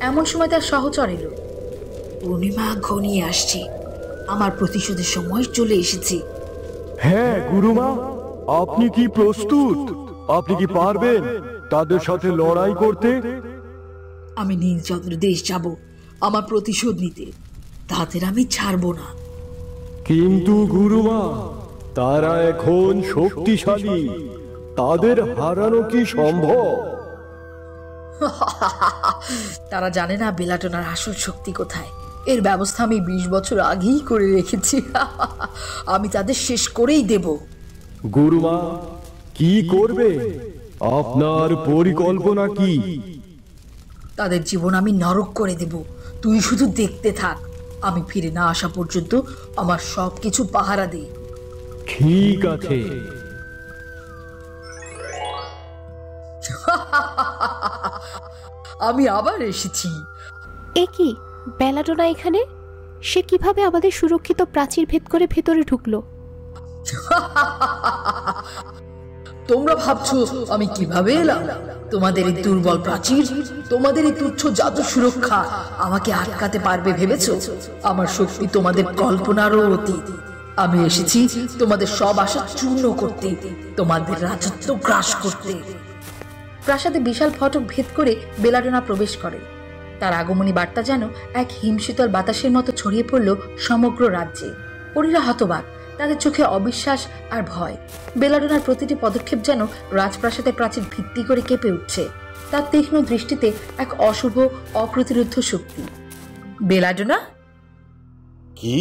এমন সময় তার সহচর এলো। পূর্ণিমা ঘনিয়ে আসছে, আমার প্রতিশোধের সময় চলে এসেছে। হ্যাঁ গুরুমা, আপনি কি প্রস্তুত? আপনি কি পারবেন তাদের সাথে লড়াই করতে? আমি নীলচন্দ্র দেশ যাব আমার প্রতিশোধ নিতে। তাদের আমি ছাড়বো না। কিন্তু গুরুমা, তারা এখন শক্তিশালী। তাদের হারানো কি সম্ভব? তারা জানে না বেলাডোনার আসল শক্তি কোথায়। এর ব্যবস্থা আমি 20 বছর আগেই করে রেখেছি। আমি তাদের শেষ করেই দেব। গুরুমা, কি করবে? আপনার পরিকল্পনা কি? তাদের জীবন আমি নরক করে দেব। তুই শুধু দেখতে থাক। আমি ফিরে না আসা পর্যন্ত আমার সবকিছু পাহারা দে। ঠিক আছে। আমি আবার এসেছি। এ কি, বেলাডোনা এখানে? সে কিভাবে আমাদের সুরক্ষিত প্রাচীর ভেদ করে ভেতরে ঢুকলো? তোমরা ভাবছো আমি কিভাবে এলাম? তোমাদের এই দুর্বল প্রাচীর, তোমাদের এই তুচ্ছ জাদু সুরক্ষা আমাকে আটকাতে পারবে ভেবেছো? আমার শক্তি তোমাদের কল্পনারও অতীত। আমি এসেছি তোমাদের সব আশা চূর্ণ করতে, তোমাদের রাজত্ব গ্রাস করতে। প্রাসাদে বিশাল ফটক ভেদ করে বেলাডোনা প্রবেশ করে। তার আগমনী বার্তা যেন এক হিমশীতল বাতাসের মতো ছড়িয়ে পড়ল সমগ্র রাজ্যে। পরীরা হতবাক, তাদের চোখে অবিশ্বাস আর ভয়। বেলাডোনার প্রতিটি পদক্ষেপ যেন রাজপ্রাসাদের প্রাচীর ভিত্তি করে কেঁপে উঠছে। তার তীক্ষ্ণ দৃষ্টিতে এক অশুভ অপ্রতিরোধ্য শক্তি। বেলাডোনা? কি?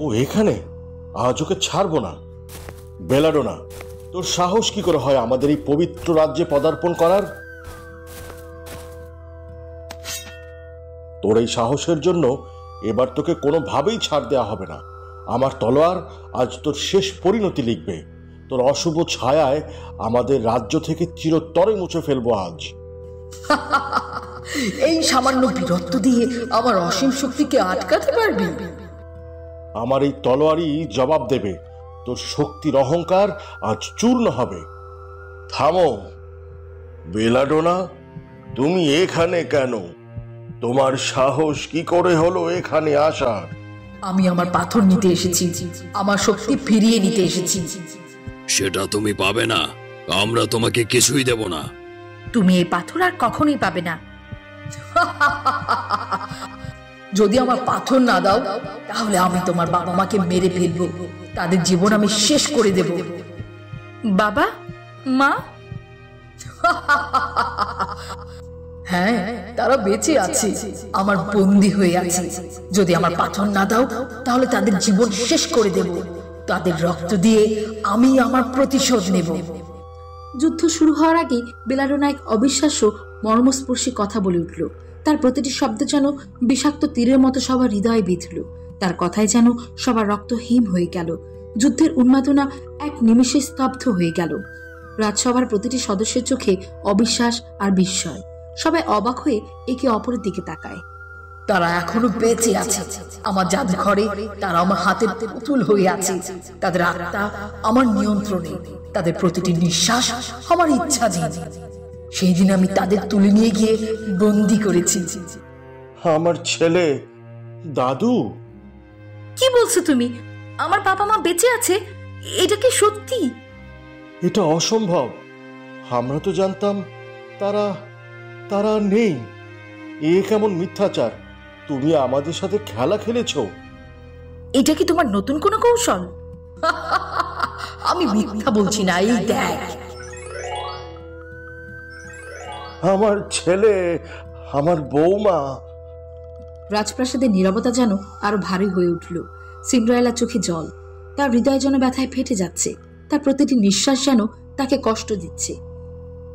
ও এখানে? আজ ওকে ছাড়বো না। বেলাডোনা, তোর সাহস কি করে হয় আমাদের এই পবিত্র রাজ্যে পদার্পণ করার? তোর এই সাহসের জন্য এবার তোকে কোনোভাবেই ছাড় দেওয়া হবে না। আমার তলোয়ার আজ তোর শেষ পরিণতি লিখবে। তোর অশুভ ছায়ায় আমাদের রাজ্য থেকে চিরতরে মুছে ফেলবো আজ। এই সামান্য বীরত্ব দিয়ে আমার অসীম শক্তিকে আটকাতে পারবি? আমার এই তলোয়ারই জবাব দেবে। তোর শক্তির অহংকার আজ চূর্ণ হবে। থামো। বেলাডোনা, তুমি এখানে কেন? তোমার সাহস কি করে হলো এখানে আসার? আমি আমার পাথর নিতে এসেছি, আমার শক্তি ফিরিয়ে নিতে এসেছি। সেটা তুমি পাবে না। আমরা তোমাকে কিছুই দেব না। তুমি এই পাথর আর কখনোই পাবে না। যদি আমার পাথর না দাও তাহলে আমি তোমার বাবা মাকে মেরে ফেলবো, তাদের জীবন আমি শেষ করে দেব। বাবা, মা? হ্যাঁ, তারা বেঁচে আছে, আমার বন্দী হয়ে আছে। যদি আমার পাথর না দাও তাহলে তাদের জীবন শেষ করে দেব, তাদের রক্ত দিয়ে আমি আমার প্রতিশোধ নেব। যুদ্ধ শুরু হওয়ার আগে বেলাডোনা এক অবিশ্বাস্য মর্মস্পর্শী কথা বলে উঠল। তার প্রতিটি শব্দ যেন বিষাক্ত তীরের মতো সবার হৃদয়ে বিঁধল। তার কথায় যেন সবার রক্ত হিম হয়ে গেল। যুদ্ধের উন্মাদনা এক নিমেষে স্তব্ধ হয়ে গেল। রাজসভার প্রতিটি সদস্যের চোখে অবিশ্বাস আর বিস্ময়। সবাই অবাক হয়ে একে অপরের দিকে তাকায়। তারা এখনো বেঁচে আছে আমার জাদুঘরে, তারা আমার হাতের পুতুল হয়ে আছে। তাদের আত্মা আমার নিয়ন্ত্রণে, তাদের প্রতিটি নিঃশ্বাস আমার ইচ্ছাধীন। সেই দিন আমি তাদের তুলে নিয়ে গিয়ে বন্দি করেছি। আমার ছেলে, দাদু। কি বলছো তুমি? আমার বাবা মা বেঁচে আছে? এটা কি সত্যি? এটা অসম্ভব। আমরা তো জানতাম তারা তারা নেই। এ কেমন মিথ্যাচার! তুমি আমাদের সাথে খেলা খেলেছো। এটা কি তোমার নতুন কোনো কৌশল? আমি মিথ্যা বলছি না, এই দেখ। আমার ছেলে, আমার বৌমা। রাজপ্রাসাদের নীরবতা যেন আরো ভারী হয়ে উঠল। সিন্ড্রেলার চোখে জল, তার হৃদয় যেন ব্যথায় ফেটে যাচ্ছে। তার প্রতিটি নিঃশ্বাস যেন তাকে কষ্ট দিচ্ছে।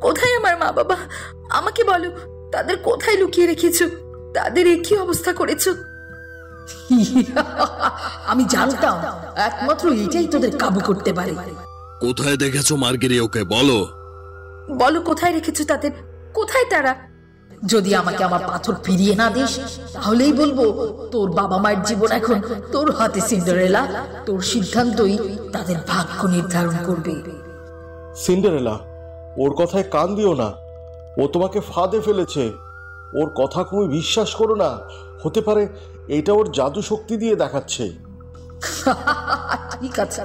কোথায় আমার মা বাবা? আমাকে বলো, তাদের কোথায় লুকিয়ে রেখেছো? তাদের কি অবস্থা করেছো? আমি জানতাম একমাত্র এটাই তোদের কাবু করতে পারে। কোথায় দেখেছো মার্গেরিওকে? বলো বলো, কোথায় রেখেছো তাদের? কোথায় তারা? যদি আমাকে আমার পাথর ফিরিয়ে না দিস তাহলেই বলবো তোর বাবা মায়ের জীবন এখন তোর হাতে সিন্ডারেলা। তোর সিদ্ধান্তই তাদের ভাগ্য নির্ধারণ করবে। সিন্ডারেলা, ওর কথায় কান দিও না। ও তোমাকে ফাঁদে ফেলেছে। ওর কথা তুমি বিশ্বাস করো না। হতে পারে এটা ওর জাদু শক্তি দিয়ে দেখাচ্ছে। ঠিক আছে,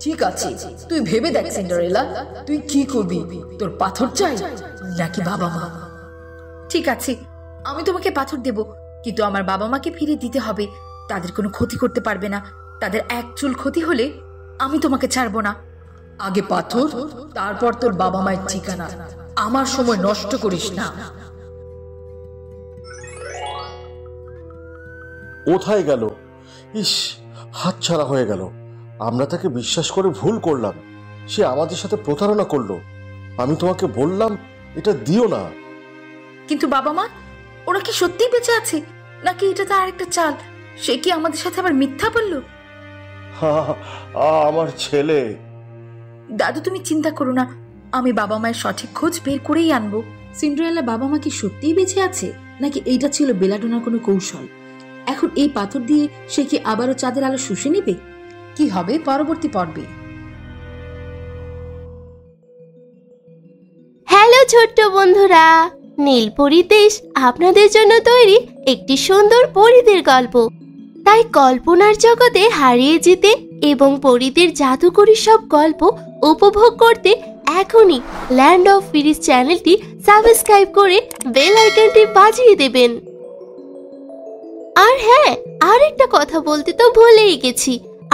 ঠিক আছে, তুই ভেবে দেখ সিন্ডারেলা, তুই কি করবি? তোর পাথর চাই নাকি বাবা মা? ঠিক আছে, আমি তোমাকে পাথর দেব, কিন্তু আমার বাবা মাকে ফিরিয়ে দিতে হবে। তাদের কোনো ক্ষতি করতে পারবে না। তাদের এক চুল ক্ষতি হলে আমি তোমাকে ছাড়বো না। আগে পাথর, তারপর তোর বাবা মায়ের ঠিকানা। আমার সময় নষ্ট করিস না। কোথায় গেল? ইস, হাতছাড়া হয়ে গেল। আমরা তাকে বিশ্বাস করে ভুল করলাম। সে আমাদের সাথে প্রতারণা করলো। আমি তোমাকে বললাম এটা দিও না। কিন্তু বাবা মা, ওরা কি সত্যিই বেঁচে আছে নাকি এটা তার আরেকটা চাল? সে কি আমাদের সাথে আবার মিথ্যা বলল? আমার ছেলে। দাদু, তুমি চিন্তা করো না, আমি বাবা মায়ের সঠিক খোঁজ বের করেই আনবো। সিন্ড্রেলা বাবা মা কি সত্যিই বেঁচে আছে নাকি এইটা ছিল বেলাডোনার কোনো কৌশল? এখন এই পাথর দিয়ে সে কি আবারও চাঁদের আলো শুষে নেবে? কি হবে পরবর্তী পর্বে? হ্যালো ছোট্ট বন্ধুরা, নীলপরি দেশ আপনাদের জন্য তৈরি একটি সুন্দর পরীদের গল্প। তাই কল্পনার জগতে হারিয়ে যেতে এবং পরীদের জাদুকরী সব গল্প উপভোগ করতে এখনই ল্যান্ড অফ ফেরিজ চ্যানেলটি সাবস্ক্রাইব করে বেল আইকনটি বাজিয়ে দেবেন। আর হ্যাঁ, আরেকটা কথা বলতে তো ভুলেই গেছি,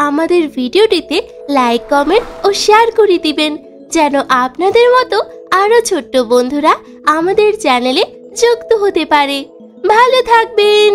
আমাদের ভিডিওটিতে লাইক, কমেন্ট ও শেয়ার করে দিবেন যেন আপনাদের মতো আরো ছোট্ট বন্ধুরা আমাদের চ্যানেলে যুক্ত হতে পারে। ভালো থাকবেন।